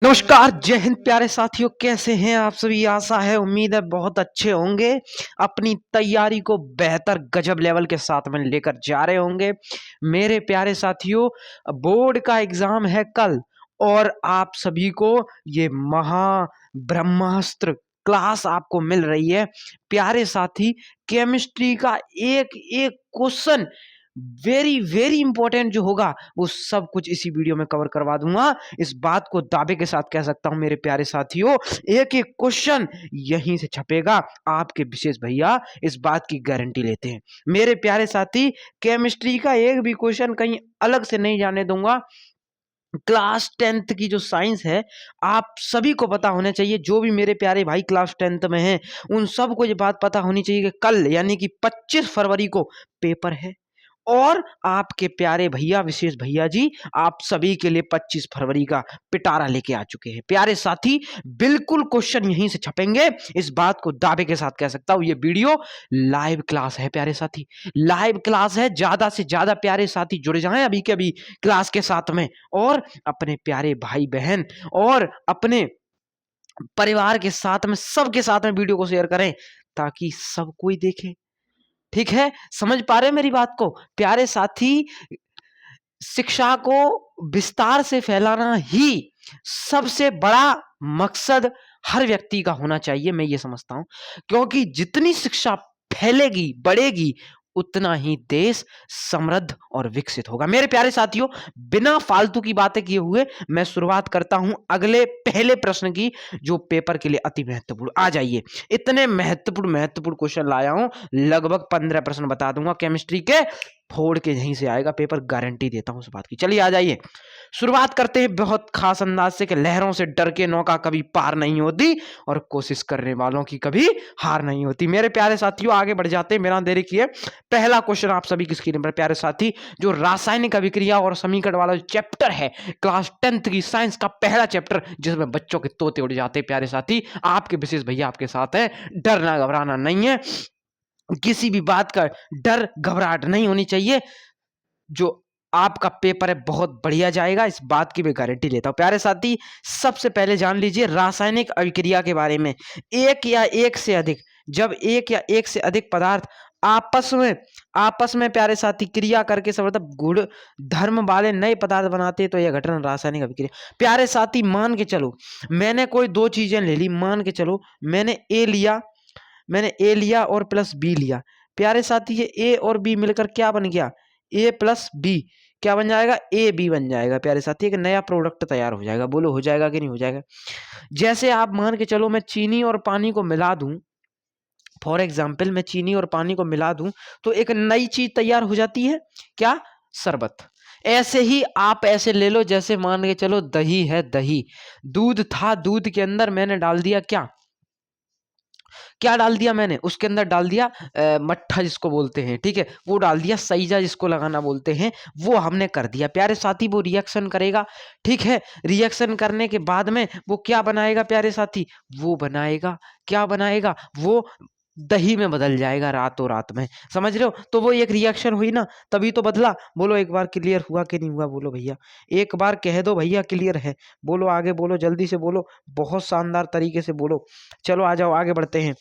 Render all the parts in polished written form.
नमस्कार, जय हिंद प्यारे साथियों। कैसे हैं आप सभी? आशा है, उम्मीद है बहुत अच्छे होंगे। अपनी तैयारी को बेहतर गजब लेवल के साथ में लेकर जा रहे होंगे। मेरे प्यारे साथियों, बोर्ड का एग्जाम है कल और आप सभी को ये महा ब्रह्मास्त्र क्लास आपको मिल रही है। प्यारे साथी, केमिस्ट्री का एक एक क्वेश्चन वेरी वेरी इंपॉर्टेंट जो होगा वो सब कुछ इसी वीडियो में कवर करवा दूंगा। इस बात को दावे के साथ कह सकता हूं मेरे प्यारे साथियों, एक एक क्वेश्चन यहीं से छपेगा। आपके विशेष भैया इस बात की गारंटी लेते हैं। मेरे प्यारे साथी, केमिस्ट्री का एक भी क्वेश्चन कहीं अलग से नहीं जाने दूंगा। क्लास 10th की जो साइंस है, आप सभी को पता होना चाहिए। जो भी मेरे प्यारे भाई क्लास 10th में हैं उन सबको ये बात पता होनी चाहिए कि कल यानी कि 25 फरवरी को पेपर है। और आपके प्यारे भैया, विशेष भैया जी, आप सभी के लिए 25 फरवरी का पिटारा लेके आ चुके हैं। प्यारे साथी, बिल्कुल क्वेश्चन यहीं से छपेंगे, इस बात को दावे के साथ कह सकता हूं। ये वीडियो लाइव क्लास है प्यारे साथी, लाइव क्लास है। ज्यादा से ज्यादा प्यारे साथी जुड़ जाएं अभी के अभी क्लास के साथ में, और अपने प्यारे भाई बहन और अपने परिवार के साथ में, सबके साथ में वीडियो को शेयर करें ताकि सब कोई देखे। ठीक है, समझ पा रहे हैं मेरी बात को? प्यारे साथी, शिक्षा को विस्तार से फैलाना ही सबसे बड़ा मकसद हर व्यक्ति का होना चाहिए, मैं ये समझता हूं। क्योंकि जितनी शिक्षा फैलेगी, बढ़ेगी, उतना ही देश समृद्ध और विकसित होगा। मेरे प्यारे साथियों, बिना फालतू की बातें किए हुए मैं शुरुआत करता हूं अगले पहले प्रश्न की, जो पेपर के लिए अति महत्वपूर्ण। आ जाइए, इतने महत्वपूर्ण महत्वपूर्ण क्वेश्चन लाया हूं, लगभग 15 प्रश्न बता दूंगा केमिस्ट्री के। फोड़ के यहीं से आएगा पेपर, गारंटी देता हूं उस बात की। चलिए आ जाइए, शुरुआत करते हैं बहुत खास अंदाज से कि लहरों से डर के नौका कभी पार नहीं होती और कोशिश करने वालों की कभी हार नहीं होती। मेरे प्यारे साथियों, आगे बढ़ जाते हैं, बिना देरी किए। पहला क्वेश्चन आप सभी की स्क्रीन पर प्यारे साथी, जो रासायनिक अभिक्रिया और समीकरण वाला जो चैप्टर है, क्लास 10th की साइंस का पहला चैप्टर, जिसमें बच्चों के तोते उड़ जाते हैं। प्यारे साथी, आपके विशेष भैया आपके साथ है, डरना घबराना नहीं है, किसी भी बात का डर घबराहट नहीं होनी चाहिए। जो आपका पेपर है बहुत बढ़िया जाएगा, इस बात की मैं गारंटी लेता हूं। प्यारे साथी, सबसे पहले जान लीजिए रासायनिक अभिक्रिया के बारे में। एक या एक से अधिक, जब एक या एक से अधिक पदार्थ आपस में प्यारे साथी क्रिया करके मतलब गुण धर्म वाले नए पदार्थ बनाते हैं तो यह घटना रासायनिक अभिक्रिया। प्यारे साथी, मान के चलो मैंने कोई दो चीजें ले ली, मान के चलो मैंने ए लिया और प्लस बी लिया। प्यारे साथी, ये ए और बी मिलकर क्या बन गया? ए प्लस बी क्या बन जाएगा? ए बी बन जाएगा। प्यारे साथी, एक नया प्रोडक्ट तैयार हो जाएगा। बोलो हो जाएगा कि नहीं हो जाएगा? जैसे आप मान के चलो मैं चीनी और पानी को मिला दूं, फॉर एग्जाम्पल मैं चीनी और पानी को मिला दूं तो एक नई चीज तैयार हो जाती है, क्या? शरबत। ऐसे ही आप ऐसे ले लो, जैसे मान के चलो दही है, दही, दूध था, दूध के अंदर मैंने डाल दिया क्या? क्या डाल दिया मैंने? उसके अंदर डाल दिया मट्ठा जिसको बोलते हैं, ठीक है, वो डाल दिया, सईजा जिसको लगाना बोलते हैं, वो हमने कर दिया। प्यारे साथी, वो रिएक्शन करेगा, ठीक है। रिएक्शन करने के बाद में वो क्या बनाएगा प्यारे साथी? वो बनाएगा, क्या बनाएगा? वो दही में बदल जाएगा रातों रात में। समझ रहे हो? तो वो एक रिएक्शन हुई ना, तभी तो बदला। बोलो एक बार क्लियर हुआ कि नहीं हुआ? बोलो भैया, एक बार कह दो भैया क्लियर है। बोलो आगे, बोलो जल्दी से बोलो, बहुत शानदार तरीके से बोलो। चलो आ जाओ, आगे बढ़ते हैं।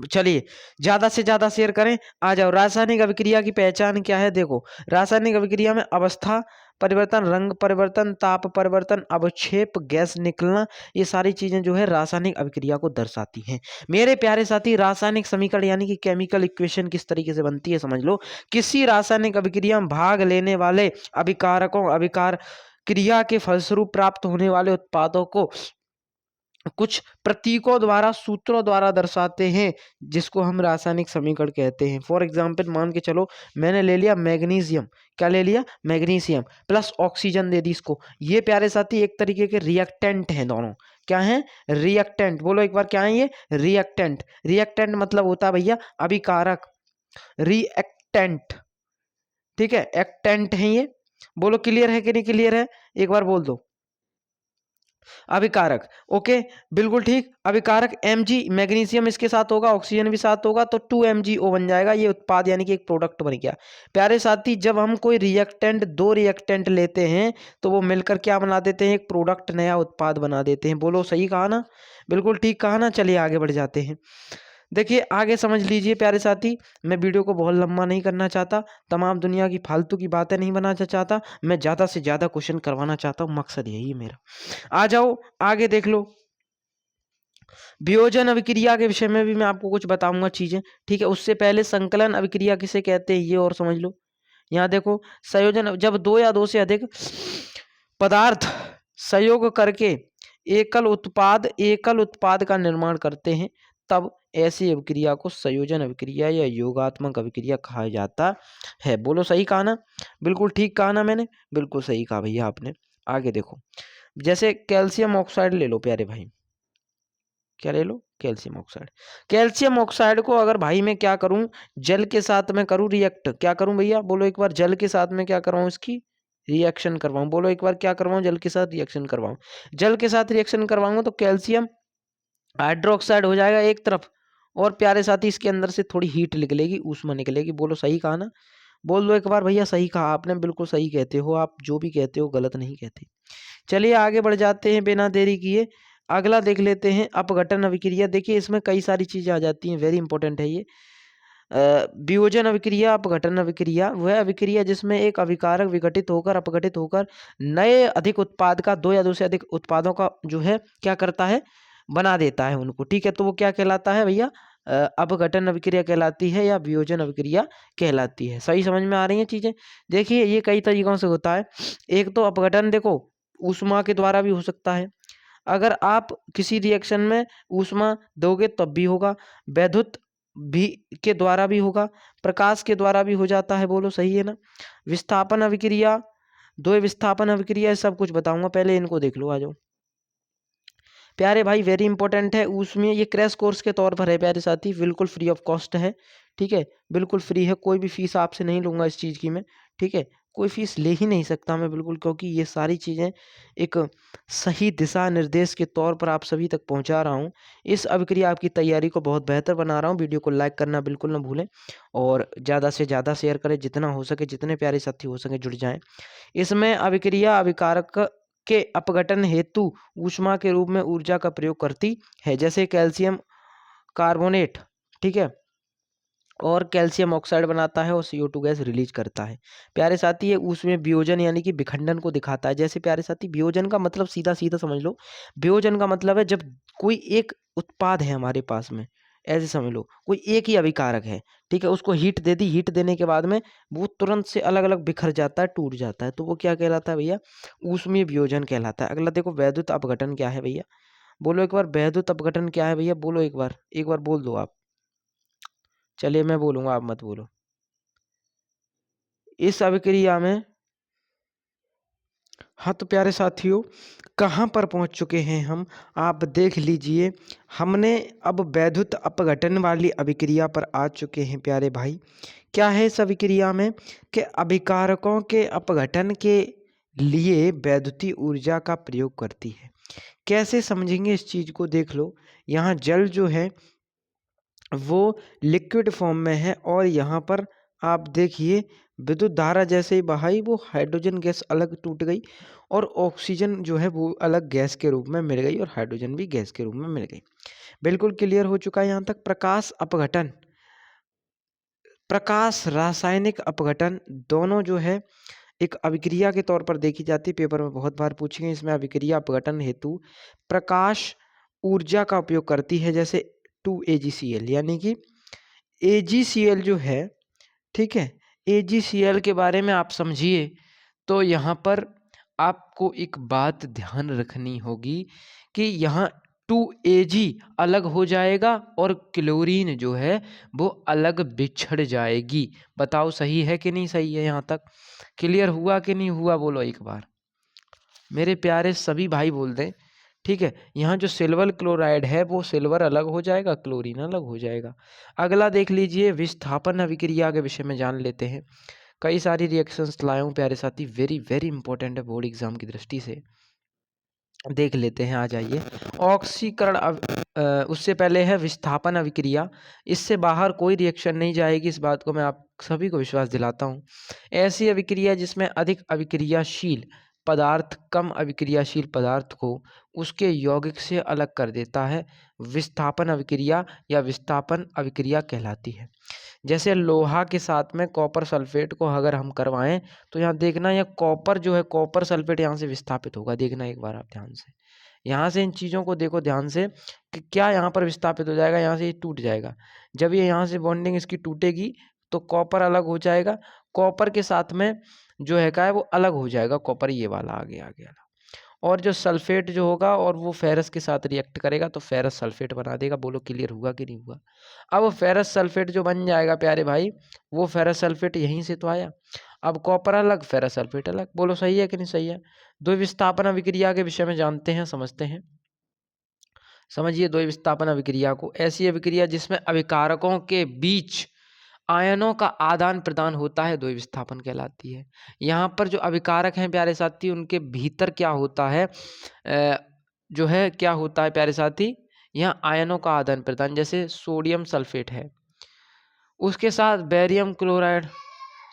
चलिए, ज्यादा से ज्यादा शेयर करें। आ जाओ, रासायनिक अभिक्रिया की पहचान क्या है? देखो, रासायनिक अभिक्रिया में अवस्था परिवर्तन, रंग परिवर्तन, ताप परिवर्तन, अवक्षेप, गैस निकलना, ये सारी चीजें जो है रासायनिक अभिक्रिया को दर्शाती हैं। मेरे प्यारे साथी, रासायनिक समीकरण यानी कि केमिकल इक्वेशन किस तरीके से बनती है समझ लो। किसी रासायनिक अभिक्रिया में भाग लेने वाले अभिकारकों अभिकार क्रिया के फलस्वरूप प्राप्त होने वाले उत्पादों को कुछ प्रतीकों द्वारा, सूत्रों द्वारा दर्शाते हैं, जिसको हम रासायनिक समीकरण कहते हैं। फॉर एग्जाम्पल मान के चलो मैंने ले लिया मैग्नीशियम, क्या ले लिया? मैग्नीशियम प्लस ऑक्सीजन दे दी इसको। ये प्यारे साथी एक तरीके के रिएक्टेंट हैं दोनों। क्या है? रिएक्टेंट। बोलो एक बार, क्या है ये? रिएक्टेंट। रिएक्टेंट मतलब होता है भैया अभिकारक, रिएक्टेंट, ठीक है, एक्टेंट है ये। बोलो क्लियर है कि नहीं क्लियर है? एक बार बोल दो। अभिकारक, ओके, बिल्कुल ठीक। अभिकारक Mg, मैग्नीशियम इसके साथ होगा, ऑक्सीजन भी साथ होगा, तो 2MgO बन जाएगा। ये उत्पाद यानी कि एक प्रोडक्ट बन गया। प्यारे साथी, जब हम कोई रिएक्टेंट, दो रिएक्टेंट लेते हैं तो वो मिलकर क्या बना देते हैं? एक प्रोडक्ट, नया उत्पाद बना देते हैं। बोलो सही कहा ना? बिल्कुल ठीक कहा ना? चलिए आगे बढ़ जाते हैं। देखिए आगे समझ लीजिए प्यारे साथी, मैं वीडियो को बहुत लंबा नहीं करना चाहता, तमाम दुनिया की फालतू की बातें नहीं बनाना चाहता, मैं ज़्यादा से ज़्यादा क्वेश्चन करवाना चाहता हूँ, मकसद यही है मेरा। आ जाओ आगे देख लो। वियोजन अभिक्रिया के विषय में भी मैं आपको कुछ बताऊंगा चीजें, ठीक है। उससे पहले संकलन अभिक्रिया किसे कहते हैं ये और समझ लो। यहाँ देखो, संयोजन, जब दो या दो से अधिक पदार्थ संयोग करके एकल उत्पाद का निर्माण करते हैं, तब ऐसी अभिक्रिया को संयोजन अभिक्रिया या योगात्मक अभिक्रिया कहा जाता है। बोलो सही कहा ना? बिल्कुल ठीक कहा ना मैंने? बिल्कुल सही कहा भैया आपने। आगे देखो, जैसे कैल्शियम ऑक्साइड ले लो प्यारे भाई। क्या ले लो? Calcium oxide. कैल्शियम ऑक्साइड को अगर भाई मैं क्या करूं, जल के साथ में करूं रिएक्ट, क्या करूं भैया? बोलो एक बार, जल के साथ में क्या करवाऊं? इसकी रिएक्शन करवाऊं। बोलो एक बार, क्या करवाऊं? जल के साथ रिएक्शन करवाऊं। जल के साथ रिएक्शन करवाऊंगा तो कैल्शियम हाइड्रोक्साइड हो जाएगा एक तरफ, और प्यारे साथी इसके अंदर से थोड़ी हीट निकलेगी, ऊष्मा निकलेगी। बोलो सही कहा ना? बोल दो एक बार भैया, सही कहा आपने, बिल्कुल सही कहते हो आप, जो भी कहते हो गलत नहीं कहते। चलिए आगे बढ़ जाते हैं बिना देरी किए। अगला देख लेते हैं अपघटन अभिक्रिया। देखिए इसमें कई सारी चीजें आ जाती हैं, वेरी इंपॉर्टेंट है ये। वियोजन अभिक्रिया, अपघटन अभिक्रिया, वह अभिक्रिया जिसमें एक अभिकारक विघटित होकर, अपघटित होकर नए अधिक उत्पाद का, दो या दो से अधिक उत्पादों का जो है क्या करता है? बना देता है उनको, ठीक है। तो वो क्या कहलाता है भैया? अपघटन अभिक्रिया कहलाती है या वियोजन अभिक्रिया कहलाती है। सही समझ में आ रही है चीजें? देखिए ये कई तरीकों से होता है। एक तो अपघटन देखो ऊष्मा के द्वारा भी हो सकता है। अगर आप किसी रिएक्शन में ऊष्मा दोगे तब भी होगा। वैद्युत भी के द्वारा भी होगा, प्रकाश के द्वारा भी हो जाता है। बोलो सही है ना? विस्थापन अभिक्रिया, दो विस्थापन अभिक्रिया, सब कुछ बताऊंगा, पहले इनको देख लो। आ जाओ प्यारे भाई, वेरी इंपॉर्टेंट है। उसमें ये क्रैश कोर्स के तौर पर है प्यारे साथी, बिल्कुल फ्री ऑफ कॉस्ट है, ठीक है। बिल्कुल फ्री है, कोई भी फीस आपसे नहीं लूंगा इस चीज़ की मैं, ठीक है। कोई फीस ले ही नहीं सकता मैं, बिल्कुल, क्योंकि ये सारी चीज़ें एक सही दिशा निर्देश के तौर पर आप सभी तक पहुंचा रहा हूं। इस अभिक्रिया आपकी तैयारी को बहुत बेहतर बना रहा हूं। वीडियो को लाइक करना बिल्कुल ना भूलें, और ज़्यादा से ज़्यादा शेयर करें, जितना हो सके, जितने प्यारे साथी हो सके जुड़ जाएं। इसमें अभिक्रिया अभिकारक के अपघटन हेतु ऊष्मा के रूप में ऊर्जा का प्रयोग करती है, जैसे कैल्शियम कार्बोनेट, ठीक है, और कैल्शियम ऑक्साइड बनाता है और CO2 गैस रिलीज करता है। प्यारे साथी ये उसमें वियोजन यानी कि विखंडन को दिखाता है। जैसे प्यारे साथी, वियोजन का मतलब सीधा सीधा समझ लो, वियोजन का मतलब है जब कोई एक उत्पाद है हमारे पास में, ऐसे समझ लो कोई एक ही अभिकारक है, ठीक है, उसको हीट दे दी, हीट देने के बाद में वो तुरंत से अलग अलग बिखर जाता है, टूट जाता है, तो वो क्या कहलाता है भैया? ऊष्मीय वियोजन कहलाता है। अगला देखो, वैद्युत अपघटन क्या है भैया? बोलो एक बार, वैद्युत अपघटन क्या है भैया? बोलो एक बार बोल दो आप। चलिए मैं बोलूंगा, आप मत बोलो। इस अभिक्रिया में, हाँ तो प्यारे साथियों, कहाँ पर पहुँच चुके हैं हम? आप देख लीजिए, हमने अब वैद्युत अपघटन वाली अभिक्रिया पर आ चुके हैं प्यारे भाई। क्या है इस अभिक्रिया में? कि अभिकारकों के अपघटन के लिए वैद्युतीय ऊर्जा का प्रयोग करती है। कैसे समझेंगे इस चीज़ को? देख लो, यहाँ जल जो है वो लिक्विड फॉर्म में है, और यहाँ पर आप देखिए विद्युत धारा जैसे ही बहाई, वो हाइड्रोजन गैस अलग टूट गई, और ऑक्सीजन जो है वो अलग गैस के रूप में मिल गई, और हाइड्रोजन भी गैस के रूप में मिल गई। बिल्कुल क्लियर हो चुका है यहाँ तक। प्रकाश अपघटन, प्रकाश रासायनिक अपघटन, दोनों जो है एक अभिक्रिया के तौर पर देखी जाती है। पेपर में बहुत बार पूछेंगे। इसमें अभिक्रिया अपघटन हेतु प्रकाश ऊर्जा का उपयोग करती है, जैसे 2AgCl, यानी कि AgCl जो है, ठीक है, AgCl के बारे में आप समझिए तो यहाँ पर आपको एक बात ध्यान रखनी होगी कि यहाँ 2Ag अलग हो जाएगा और क्लोरीन जो है वो अलग बिछड़ जाएगी। बताओ सही है कि नहीं सही है? यहाँ तक क्लियर हुआ कि नहीं हुआ? बोलो एक बार मेरे प्यारे सभी भाई, बोल दें, ठीक है। यहाँ जो सिल्वर क्लोराइड है वो सिल्वर अलग हो जाएगा, क्लोरीन अलग हो जाएगा। अगला देख लीजिए, विस्थापन अभिक्रिया के विषय में जान लेते हैं। कई सारी रिएक्शंस लाया हूँ प्यारे साथी, वेरी वेरी इंपॉर्टेंट है बोर्ड एग्जाम की दृष्टि से। देख लेते हैं, आ जाइए। ऑक्सीकरण उससे पहले है विस्थापन अभिक्रिया। इससे बाहर कोई रिएक्शन नहीं जाएगी, इस बात को मैं आप सभी को विश्वास दिलाता हूँ। ऐसी अभिक्रिया जिसमें अधिक अभिक्रियाशील पदार्थ कम अभिक्रियाशील पदार्थ को उसके यौगिक से अलग कर देता है, विस्थापन अभिक्रिया या विस्थापन अभिक्रिया कहलाती है। जैसे लोहा के साथ में कॉपर सल्फेट को अगर हम करवाएं तो यहाँ देखना, यह कॉपर जो है, कॉपर सल्फेट यहाँ से विस्थापित होगा। देखना एक बार आप ध्यान से, यहाँ से इन चीज़ों को देखो ध्यान से कि क्या यहाँ पर विस्थापित हो जाएगा, यहाँ से ये टूट जाएगा। जब ये यहाँ से बॉन्डिंग इसकी टूटेगी तो कॉपर अलग हो जाएगा, कॉपर के साथ में जो है क्या है वो अलग हो जाएगा, कॉपर ये वाला आ गया और जो सल्फेट जो होगा और वो फेरस के साथ रिएक्ट करेगा तो फेरस सल्फेट बना देगा। बोलो क्लियर हुआ कि नहीं हुआ? अब फेरस सल्फेट जो बन जाएगा प्यारे भाई, वो फेरस सल्फेट यहीं से तो आया। अब कॉपर अलग फेरस सल्फेट अलग। बोलो सही है कि नहीं सही है? द्विविस्थापन अभिक्रिया के विषय में जानते हैं, समझते हैं। समझिए द्विविस्थापन अभिक्रिया को, ऐसी अभिक्रिया जिसमें अभिकारकों के बीच आयनों का आदान प्रदान होता है, द्विविस्थापन कहलाती है। यहाँ पर जो अभिकारक हैं प्यारे साथी, उनके भीतर क्या होता है, जो है क्या होता है प्यारे साथी, यहाँ आयनों का आदान प्रदान। जैसे सोडियम सल्फेट है, उसके साथ बेरियम क्लोराइड,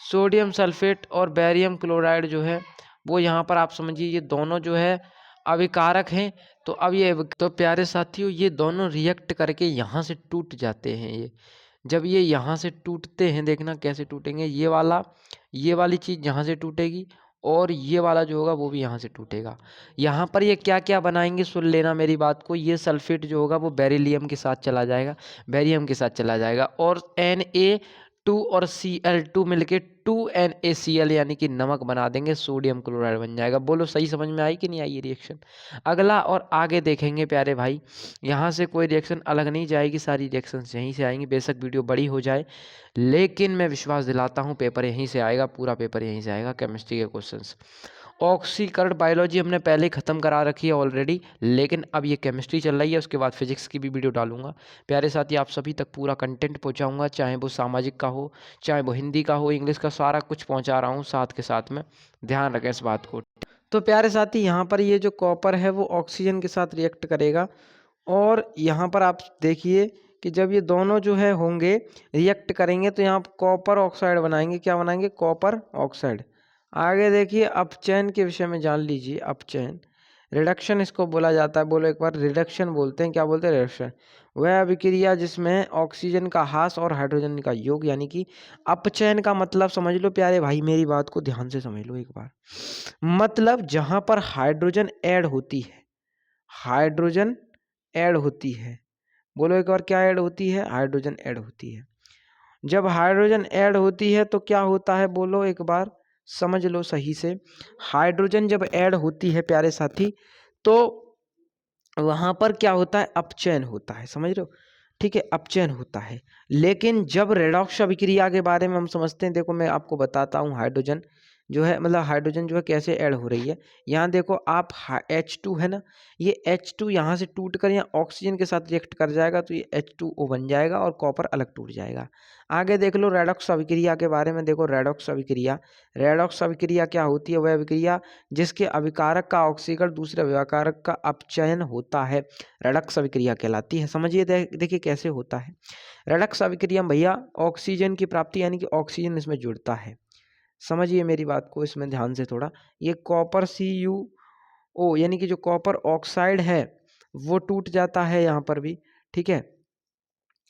सोडियम सल्फेट और बेरियम क्लोराइड जो है वो यहाँ पर आप समझिए ये दोनों जो है अभिकारक हैं। तो अब ये तो प्यारे साथियों ये दोनों रिएक्ट करके यहाँ से टूट जाते हैं। ये जब ये यहाँ से टूटते हैं, देखना कैसे टूटेंगे, ये वाली चीज़ यहाँ से टूटेगी और ये वाला जो होगा वो भी यहाँ से टूटेगा। यहाँ पर ये क्या क्या बनाएंगे, सुन लेना मेरी बात को। ये सल्फेट जो होगा वो बेरिलियम के साथ चला जाएगा, बेरियम के साथ चला जाएगा और Na2 और Cl2 मिलके 2NaCl यानी कि नमक बना देंगे, सोडियम क्लोराइड बन जाएगा। बोलो सही समझ में आई कि नहीं आई ये रिएक्शन? अगला और आगे देखेंगे प्यारे भाई, यहाँ से कोई रिएक्शन अलग नहीं जाएगी, सारी रिएक्शन यहीं से आएंगी। बेशक वीडियो बड़ी हो जाए लेकिन मैं विश्वास दिलाता हूँ पेपर यहीं से आएगा, पूरा पेपर यहीं से आएगा, केमिस्ट्री के क्वेश्चंस। ऑक्सीकरण बायोलॉजी हमने पहले ही ख़त्म करा रखी है ऑलरेडी, लेकिन अब ये केमिस्ट्री चल रही है, उसके बाद फिजिक्स की भी वीडियो डालूंगा। प्यारे साथी आप सभी तक पूरा कंटेंट पहुंचाऊंगा, चाहे वो सामाजिक का हो, चाहे वो हिंदी का हो, इंग्लिश का, सारा कुछ पहुंचा रहा हूँ साथ के साथ में, ध्यान रखें इस बात को। तो प्यारे साथी यहाँ पर ये जो कॉपर है वो ऑक्सीजन के साथ रिएक्ट करेगा और यहाँ पर आप देखिए कि जब ये दोनों जो है होंगे रिएक्ट करेंगे तो यहाँ कॉपर ऑक्साइड बनाएंगे। क्या बनाएंगे? Copper oxide. आगे देखिए अपचयन के विषय में जान लीजिए। अपचयन, रिडक्शन इसको बोला जाता है। बोलो एक बार, रिडक्शन बोलते हैं। क्या बोलते हैं? रिडक्शन। वह अभिक्रिया जिसमें ऑक्सीजन का ह्रास और हाइड्रोजन का योग, यानी कि अपचयन का मतलब समझ लो प्यारे भाई, मेरी बात को ध्यान से समझ लो एक बार। मतलब जहां पर हाइड्रोजन ऐड होती है, हाइड्रोजन ऐड होती है, बोलो एक बार, क्या ऐड होती है? हाइड्रोजन ऐड होती है। जब हाइड्रोजन ऐड होती है तो क्या होता है? बोलो एक बार, समझ लो सही से। हाइड्रोजन जब ऐड होती है प्यारे साथी तो वहां पर क्या होता है? अपचयन होता है, समझ रहे हो? ठीक है, अपचयन होता है। लेकिन जब रेडॉक्स अभिक्रिया के बारे में हम समझते हैं, देखो मैं आपको बताता हूँ। हाइड्रोजन जो है, मतलब हाइड्रोजन जो है कैसे ऐड हो रही है। यहाँ देखो आप, H2 है ना, ये H2 यहाँ से टूट कर यहाँ ऑक्सीजन के साथ रिएक्ट कर जाएगा तो ये H2O बन जाएगा और कॉपर अलग टूट जाएगा। आगे देख लो रेडॉक्स अभिक्रिया के बारे में। देखो रेडॉक्स अभिक्रिया, रेडॉक्स अभिक्रिया क्या होती है? वह अभिक्रिया जिसके अभिकारक का ऑक्सीकरण दूसरे अभिकारक का अपचयन होता है, रेडॉक्स अभिक्रिया कहलाती है। समझिए देखिए कैसे होता है रेडॉक्स अभिक्रिया भैया। ऑक्सीजन की प्राप्ति यानी कि ऑक्सीजन इसमें जुड़ता है। समझिए मेरी बात को इसमें ध्यान से थोड़ा। ये कॉपर CuO यानी कि जो कॉपर ऑक्साइड है वो टूट जाता है यहाँ पर भी, ठीक है।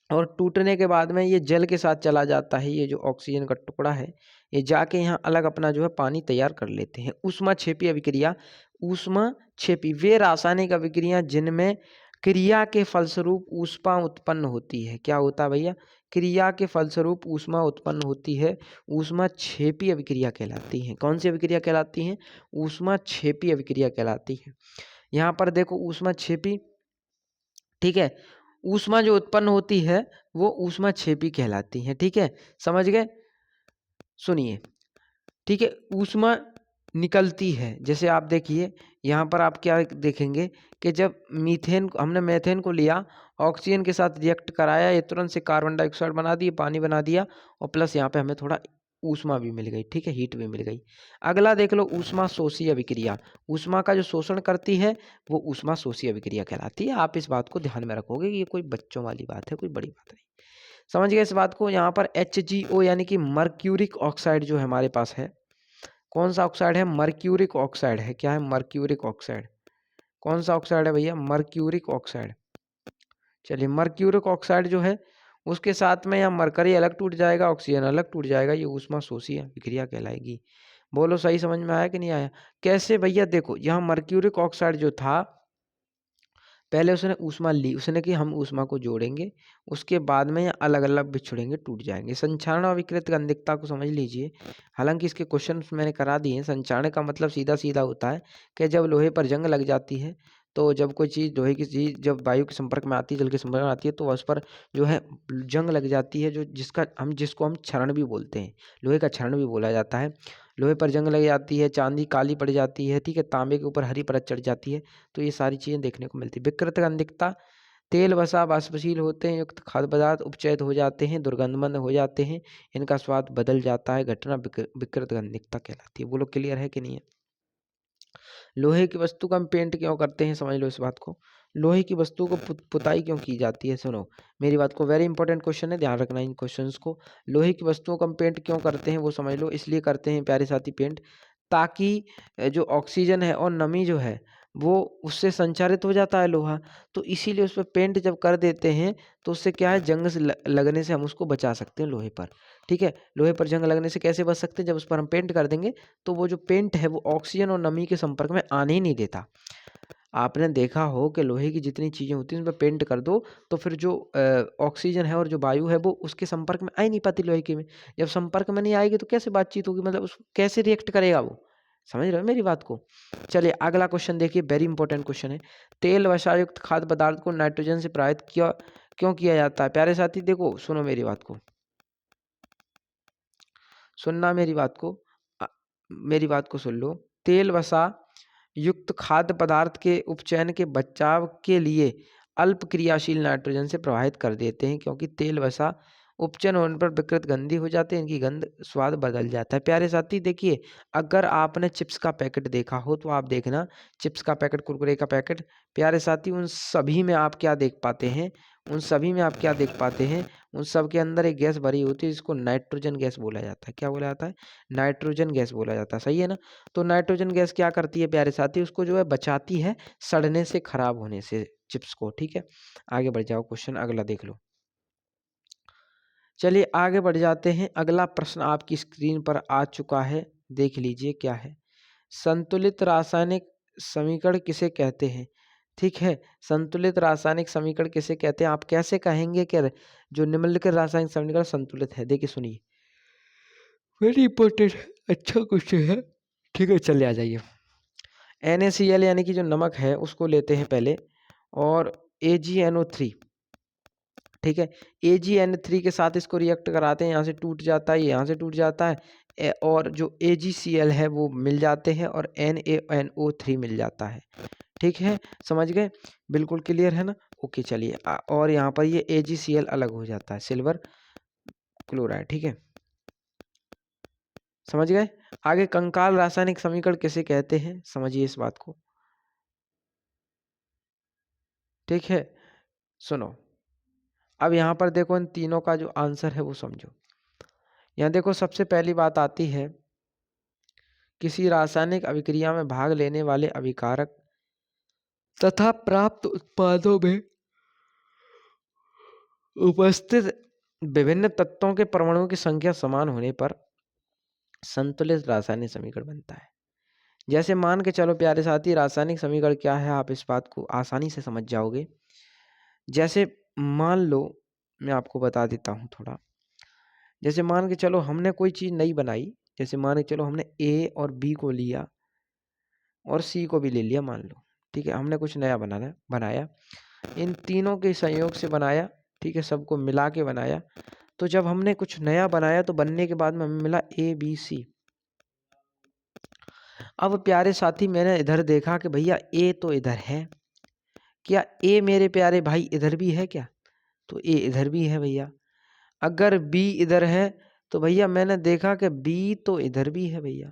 और टूटने के बाद में ये जल के साथ चला जाता है। ये जो ऑक्सीजन का टुकड़ा है ये जाके यहाँ अलग अपना जो है पानी तैयार कर लेते हैं। ऊष्माक्षेपी अभिक्रिया, ऊष्माक्षेपी वे रासायनिक अभिक्रिया जिनमें क्रिया के फलस्वरूप ऊष्मा उत्पन्न होती है। क्या होता है भैया? क्रिया के फलस्वरूप ऊष्मा उत्पन्न होती है, ऊष्माक्षेपी अभिक्रिया कहलाती है। कौन सी अभिक्रिया कहलाती है? ऊष्माक्षेपी अभिक्रिया कहलाती है। यहाँ पर देखो ऊष्माक्षेपी, ठीक है, ऊष्मा जो उत्पन्न होती है वो ऊष्माक्षेपी कहलाती है। ठीक है, समझ गए? सुनिए, ठीक है, ऊष्मा निकलती है। जैसे आप देखिए यहाँ पर आप क्या देखेंगे कि जब मीथेन, हमने मेथेन को लिया, ऑक्सीजन के साथ रिएक्ट कराया, ये तुरंत से कार्बन डाइऑक्साइड बना दिया, पानी बना दिया और प्लस यहाँ पे हमें थोड़ा ऊष्मा भी मिल गई, ठीक है, हीट भी मिल गई। अगला देख लो ऊष्मा शोषी अभिक्रिया। ऊष्मा का जो शोषण करती है वो ऊष्मा शोषी अभिक्रिया कहलाती है। आप इस बात को ध्यान में रखोगे कि ये कोई बच्चों वाली बात है, कोई बड़ी बात नहीं। समझ गए इस बात को। यहाँ पर HgO यानी कि मर्क्यूरिक ऑक्साइड जो हमारे पास है, कौन सा ऑक्साइड है? मर्क्यूरिक ऑक्साइड है। क्या है? Mercuric oxide. कौन सा ऑक्साइड है भैया? Mercuric oxide. चलिए, मर्क्यूरिक ऑक्साइड जो है उसके साथ में यहाँ मरकरी अलग टूट जाएगा, ऑक्सीजन अलग टूट जाएगा, ये ऊष्मा शोषी अभिक्रिया कहलाएगी। बोलो सही समझ में आया कि नहीं आया? कैसे भैया? देखो यहाँ मर्क्यूरिक ऑक्साइड जो था, पहले उसने ऊष्मा ली, उसने कि हम ऊष्मा को जोड़ेंगे, उसके बाद में अलग अलग बिछुड़ेंगे, टूट जाएंगे। संक्षारण और विकृत गंधिकता को समझ लीजिए। हालांकि इसके क्वेश्चन मैंने करा दिए हैं। संक्षारण का मतलब सीधा सीधा होता है कि जब लोहे पर जंग लग जाती है, तो जब कोई चीज़, लोहे की चीज़ जब वायु के संपर्क में आती है, जल के संपर्क में आती है, तो उस पर जो है जंग लग जाती है, जो जिसको हम क्षरण भी बोलते हैं, लोहे का क्षरण भी बोला जाता है। लोहे पर जंग लग जाती है, चांदी काली पड़ जाती है, ठीक है, तांबे के ऊपर हरी परत चढ़ जाती है, तो ये सारी चीज़ें देखने को मिलती है। विकृत गंधिकता, तेल वसा वाष्पशील होते हैं, युक्त खाद्य पदार्थ उपचयित हो जाते हैं, दुर्गंधमंद हो जाते हैं, इनका स्वाद बदल जाता है, घटना विकृत गंधिकता कहलाती है। वो लोग क्लियर है कि नहीं है? लोहे की वस्तु का हम पेंट क्यों करते हैं? समझ लो इस बात को। लोहे की वस्तु को पुताई क्यों की जाती है? सुनो मेरी बात को, वेरी इंपॉर्टेंट क्वेश्चन है, ध्यान रखना इन क्वेश्चंस को। लोहे की वस्तुओं को हम पेंट क्यों करते हैं वो समझ लो। इसलिए करते हैं प्यारे साथी पेंट, ताकि जो ऑक्सीजन है और नमी जो है वो उससे संचारित हो जाता है लोहा, तो इसीलिए उस पर पेंट जब कर देते हैं तो उससे क्या है, जंग से लगने से हम उसको बचा सकते हैं लोहे पर, ठीक है। लोहे पर जंग लगने से कैसे बच सकते हैं? जब उस पर हम पेंट कर देंगे तो वो जो पेंट है वो ऑक्सीजन और नमी के संपर्क में आने ही नहीं देता। आपने देखा हो कि लोहे की जितनी चीज़ें होती हैं उन पर पेंट कर दो तो फिर जो ऑक्सीजन है और जो वायु है वो उसके संपर्क में आ ही नहीं पाती लोहे के में। जब संपर्क में नहीं आएगी तो कैसे बातचीत होगी, मतलब उस कैसे रिएक्ट करेगा वो? समझ रहे हो मेरी बात को? चलिए अगला क्वेश्चन देखिए, वेरी इंपॉर्टेंट क्वेश्चन है। तेल वसायुक्त खाद्य पदार्थ को नाइट्रोजन से प्रभावित क्यों किया जाता है? प्यारे साथी देखो, सुनो मेरी बात को, सुनना मेरी बात को, मेरी बात को सुन लो। तेल वसा युक्त खाद्य पदार्थ के उपचयन के बचाव के लिए अल्प क्रियाशील नाइट्रोजन से प्रभावित कर देते हैं, क्योंकि तेल वसा उपचयन होने पर विकृत गंधी हो जाते हैं, इनकी गंध स्वाद बदल जाता है। प्यारे साथी देखिए, अगर आपने चिप्स का पैकेट देखा हो तो आप देखना, चिप्स का पैकेट, कुरकुरे का पैकेट, प्यारे साथी उन सभी में आप क्या देख पाते हैं? उन सभी में आप क्या देख पाते हैं? उन सब के अंदर एक गैस भरी होती है जिसको नाइट्रोजन गैस बोला जाता है। क्या बोला जाता है? नाइट्रोजन गैस बोला जाता है, सही है ना? तो नाइट्रोजन गैस क्या करती है प्यारे साथी? उसको जो है बचाती है सड़ने से, खराब होने से, चिप्स को, ठीक है। आगे बढ़ जाओ, क्वेश्चन अगला देख लो। चलिए आगे बढ़ जाते हैं। अगला प्रश्न आपकी स्क्रीन पर आ चुका है, देख लीजिए क्या है। संतुलित रासायनिक समीकरण किसे कहते हैं? ठीक है, संतुलित रासायनिक समीकरण किसे कहते हैं? आप कैसे कहेंगे कि जो निम्नलिखित रासायनिक समीकरण संतुलित है? देखिए सुनिए, वेरी इंपॉर्टेंट, अच्छा क्वेश्चन है, ठीक है। चलिए आ जाइए। NaCl यानी कि जो नमक है उसको लेते हैं पहले, और AgNO3, ठीक है। AgN3 के साथ इसको रिएक्ट कराते हैं, यहाँ से टूट जाता है, यहाँ से टूट जाता है, और जो AgCl है वो मिल जाते हैं, और NaNO3 मिल जाता है, ठीक है। समझ गए? बिल्कुल क्लियर है ना? ओके चलिए, और यहाँ पर ये AgCl अलग हो जाता है, सिल्वर क्लोराइड, ठीक है। समझ गए? आगे कंकाल रासायनिक समीकरण किसे कहते हैं? समझिए इस बात को, ठीक है। सुनो, अब यहाँ पर देखो, इन तीनों का जो आंसर है वो समझो। यहाँ देखो, सबसे पहली बात आती है, किसी रासायनिक अभिक्रिया में भाग लेने वाले अभिकारक तथा प्राप्त उत्पादों में उपस्थित विभिन्न तत्वों के परमाणुओं की संख्या समान होने पर संतुलित रासायनिक समीकरण बनता है। जैसे मान के चलो प्यारे साथी, रासायनिक समीकरण क्या है आप इस बात को आसानी से समझ जाओगे। जैसे मान लो, मैं आपको बता देता हूँ थोड़ा। जैसे मान के चलो हमने कोई चीज़ नई बनाई, जैसे मान के चलो हमने A और B को लिया और C को भी ले लिया, मान लो, ठीक है। हमने कुछ नया बनाया, इन तीनों के संयोग से बनाया, ठीक है, सबको मिला के बनाया। तो जब हमने कुछ नया बनाया तो बनने के बाद में हमें मिला ABC। अब प्यारे साथी, मैंने इधर देखा कि भैया A तो इधर है, क्या A मेरे प्यारे भाई इधर भी है क्या? तो A इधर भी है भैया। अगर B इधर है तो भैया मैंने देखा कि बी तो इधर भी है भैया।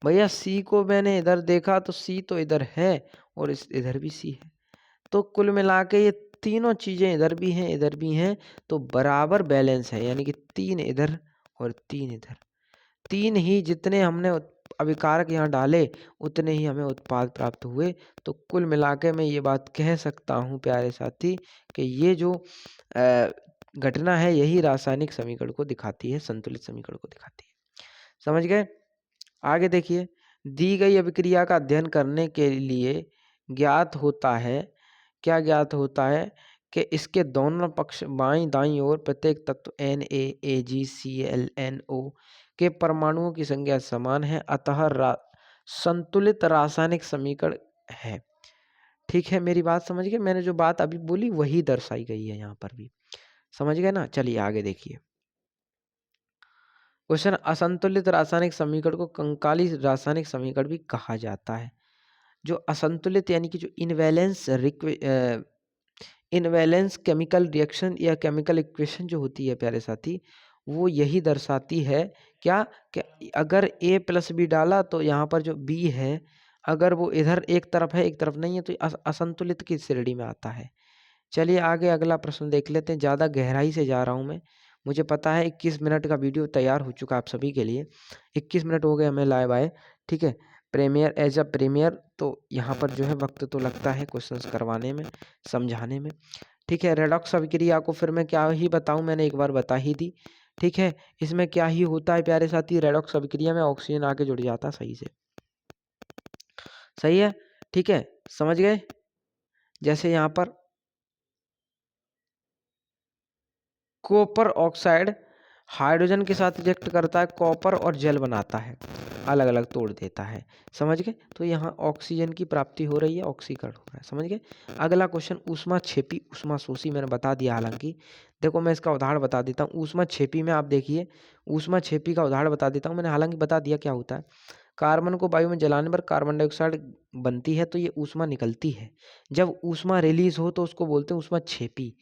भैया सी को मैंने इधर देखा तो सी तो इधर है और इस इधर भी सी है। तो कुल मिला के ये तीनों चीजें इधर भी हैं इधर भी हैं, तो बराबर बैलेंस है, यानी कि 3 इधर और 3 इधर। 3 ही जितने हमने अभिकारक यहाँ डाले उतने ही हमें उत्पाद प्राप्त हुए। तो कुल मिला के मैं ये बात कह सकता हूँ प्यारे साथी कि ये जो घटना है यही रासायनिक समीकरण को दिखाती है, संतुलित समीकरण को दिखाती है। समझ गए? आगे देखिए, दी गई अभिक्रिया का अध्ययन करने के लिए ज्ञात होता है, क्या ज्ञात होता है कि इसके दोनों पक्ष बाईं दाईं ओर प्रत्येक तत्व NaAgClNO के परमाणुओं की संख्या समान है, अतः संतुलित रासायनिक समीकरण है। ठीक है, मेरी बात समझ गए? मैंने जो बात अभी बोली वही दर्शाई गई है यहाँ पर भी। समझ गए ना? चलिए आगे देखिए। क्वेश्चन, असंतुलित रासायनिक समीकरण को कंकाली रासायनिक समीकरण भी कहा जाता है। जो असंतुलित यानी कि जो इनवैलेंस केमिकल रिएक्शन या केमिकल इक्वेशन जो होती है प्यारे साथी, वो यही दर्शाती है क्या कि अगर A प्लस बी डाला तो यहाँ पर जो B है अगर वो इधर एक तरफ है एक तरफ नहीं है तो असंतुलित की श्रेणी में आता है। चलिए आगे अगला प्रश्न देख लेते हैं। ज़्यादा गहराई से जा रहा हूँ मैं, मुझे पता है 21 मिनट का वीडियो तैयार हो चुका आप सभी के लिए। 21 मिनट हो गए हमें लाइव आए, ठीक है, प्रीमियर एज अ प्रीमियर। तो यहाँ पर जो है वक्त तो लगता है क्वेश्चंस करवाने में, समझाने में, ठीक है। रेडॉक्स अभिक्रिया को फिर मैं क्या ही बताऊँ, मैंने एक बार बता ही दी, ठीक है। इसमें क्या ही होता है प्यारे साथी, रेडॉक्स अभिक्रिया में ऑक्सीजन आके जुड़ जाता है सही से, सही है, ठीक है, समझ गए। जैसे यहाँ पर कॉपर ऑक्साइड हाइड्रोजन के साथ रिएक्ट करता है, कॉपर और जल बनाता है, अलग अलग तोड़ देता है, समझ गए। तो यहाँ ऑक्सीजन की प्राप्ति हो रही है, ऑक्सीकरण हो रहा है, समझ गए। अगला क्वेश्चन, ऊष्मा छेपी ऊष्मा शोषी, मैंने बता दिया हालांकि। देखो मैं इसका उदाहरण बता देता हूँ। ऊष्मा छेपी में आप देखिए, ऊष्मा छेपी का उदाहरण बता देता हूँ, मैंने हालांकि बता दिया क्या होता है। कार्बन को वायु में जलाने पर कार्बन डाइऑक्साइड बनती है, तो ये ऊष्मा निकलती है। जब ऊष्मा रिलीज हो तो उसको बोलते हैं ऊष्मा छेपी।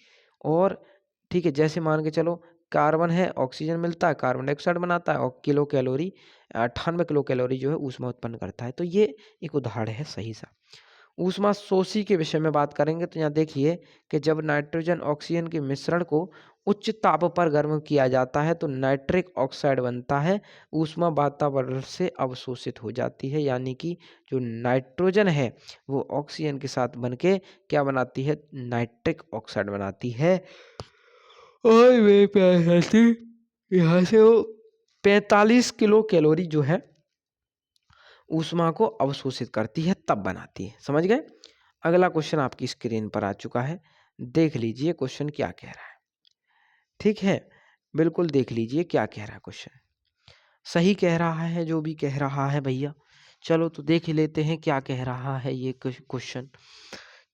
और ठीक है, जैसे मान के चलो कार्बन है, ऑक्सीजन मिलता है, कार्बन डाइऑक्साइड बनाता है और किलो कैलोरी 98 किलो कैलोरी जो है ऊष्मा उत्पन्न करता है। तो ये एक उदाहरण है सही सा। ऊष्मा शोषी के विषय में बात करेंगे तो यहाँ देखिए कि जब नाइट्रोजन ऑक्सीजन के मिश्रण को उच्च ताप पर गर्म किया जाता है तो नाइट्रिक ऑक्साइड बनता है, ऊष्मा वातावरण से अवशोषित हो जाती है, यानी कि जो नाइट्रोजन है वो ऑक्सीजन के साथ बनके क्या बनाती है, नाइट्रिक ऑक्साइड बनाती है। और मेरे प्यारे साथी यहाँ से वो 45 किलो कैलोरी जो है ऊष्मा को अवशोषित करती है, तब बनाती है, समझ गए। अगला क्वेश्चन आपकी स्क्रीन पर आ चुका है, देख लीजिए क्वेश्चन क्या कह रहा है, ठीक है, बिल्कुल देख लीजिए क्या कह रहा है क्वेश्चन। सही कह रहा है जो भी कह रहा है भैया। चलो तो देख ही लेते हैं क्या कह रहा है ये क्वेश्चन।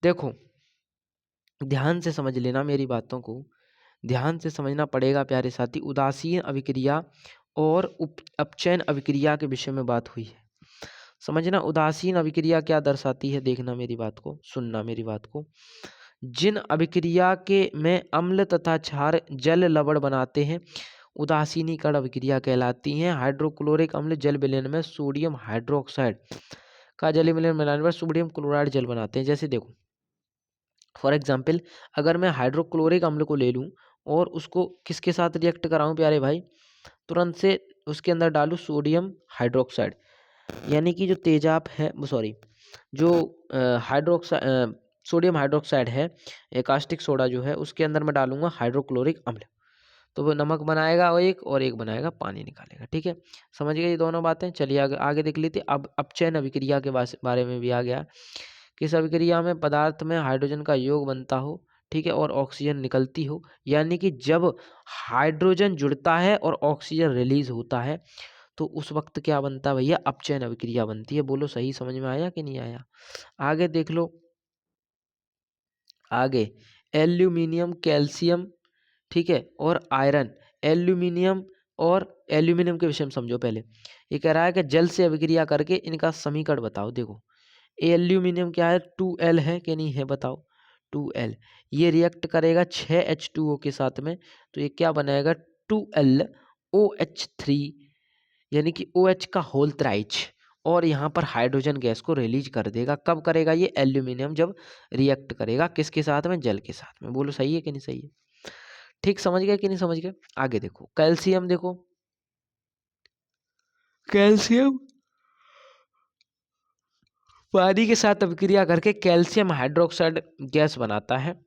देखो ध्यान से समझ लेना, मेरी बातों को ध्यान से समझना पड़ेगा प्यारे साथी। उदासीन अभिक्रिया और अपचयन अभिक्रिया के विषय में बात हुई है, समझना। उदासीन अभिक्रिया क्या दर्शाती है, देखना मेरी बात को, सुनना मेरी बात को। जिन अभिक्रिया के में अम्ल तथा क्षार जल लवण बनाते हैं उदासीनीकरण अभिक्रिया कहलाती हैं। हाइड्रोक्लोरिक अम्ल जल विलयन में सोडियम हाइड्रोक्साइड का जल विलयन मिलाने पर सोडियम क्लोराइड जल बनाते हैं। जैसे देखो फॉर एग्जाम्पल, अगर मैं हाइड्रोक्लोरिक अम्ल को ले लूँ और उसको किसके साथ रिएक्ट कराऊँ प्यारे भाई, तुरंत से उसके अंदर डालूँ सोडियम हाइड्रोक्साइड, यानी कि जो तेजाब है, सॉरी, जो हाइड्रोक्साइड सोडियम हाइड्रोक्साइड है, कास्टिक सोडा जो है, उसके अंदर मैं डालूंगा हाइड्रोक्लोरिक अम्ल, तो वो नमक बनाएगा और एक बनाएगा पानी निकालेगा, ठीक है। समझ गए ये दोनों बातें। चलिए आगे आगे देख लेते। अब अपचयन अभिक्रिया के बारे में भी आ गया। किस अभिक्रिया में पदार्थ में हाइड्रोजन का योग बनता हो, ठीक है, और ऑक्सीजन निकलती हो, यानी कि जब हाइड्रोजन जुड़ता है और ऑक्सीजन रिलीज होता है तो उस वक्त क्या बनता है भैया, अपचयन अभिक्रिया बनती है। बोलो सही समझ में आया कि नहीं आया। आगे देख लो, आगे एल्यूमिनियम कैल्शियम, ठीक है, और आयरन। एल्यूमिनियम और एल्यूमिनियम के विषय में समझो पहले। ये कह रहा है कि जल से अभिक्रिया करके इनका समीकरण बताओ। देखो एल्यूमिनियम क्या है, 2L है कि नहीं है, बताओ 2L। ये रिएक्ट करेगा 6H2O के साथ में, तो ये क्या बनाएगा, H2LOH3 यानी कि OH का होल थ्राइच, और यहाँ पर हाइड्रोजन गैस को रिलीज कर देगा। कब करेगा ये? एल्यूमिनियम जब रिएक्ट करेगा किसके साथ में? जल के साथ में। बोलो सही है कि नहीं सही है? ठीक समझ गए कि नहीं समझ गए? आगे देखो कैल्शियम, देखो कैल्शियम पानी के साथ अभिक्रिया करके कैल्शियम हाइड्रोक्साइड गैस बनाता है।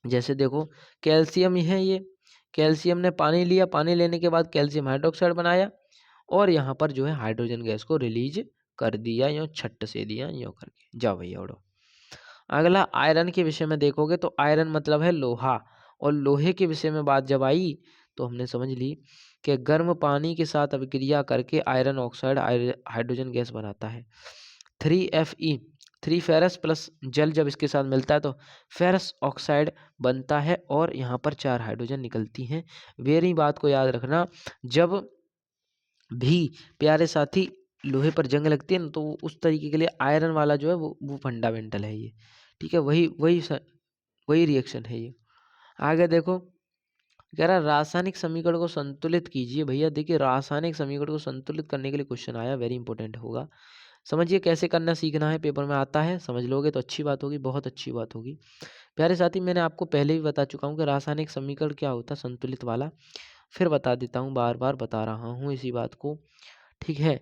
जैसे देखो कैल्शियम ही है ये, कैल्शियम ने पानी लिया, पानी लेने के बाद कैल्शियम हाइड्रोक्साइड बनाया और यहाँ पर जो है हाइड्रोजन गैस को रिलीज कर दिया, यूँ छट से दिया, यूँ करके। जाओ भैया उड़ो। अगला आयरन के विषय में देखोगे तो आयरन मतलब है लोहा, और लोहे के विषय में बात जब आई तो हमने समझ ली कि गर्म पानी के साथ अभिक्रिया करके आयरन ऑक्साइड हाइड्रोजन गैस बनाता है। 3Fe, 3 फेरस प्लस जल जब इसके साथ मिलता है तो फेरस ऑक्साइड बनता है और यहाँ पर 4 हाइड्रोजन निकलती हैं। मेरी बात को याद रखना, जब भी प्यारे साथी लोहे पर जंग लगती है ना तो उस तरीके के लिए आयरन वाला जो है वो फंडामेंटल है ये। ठीक है, वही वही वही रिएक्शन है ये। आगे देखो कह रहा रासायनिक समीकरण को संतुलित कीजिए। भैया देखिए रासायनिक समीकरण को संतुलित करने के लिए क्वेश्चन आया, वेरी इंपॉर्टेंट होगा। समझिए कैसे करना सीखना है, पेपर में आता है, समझ लोगे तो अच्छी बात होगी, बहुत अच्छी बात होगी। प्यारे साथी मैंने आपको पहले भी बता चुका हूँ कि रासायनिक समीकरण क्या होता है, संतुलित वाला। फिर बता देता हूँ, बार बार बता रहा हूँ इसी बात को। ठीक है,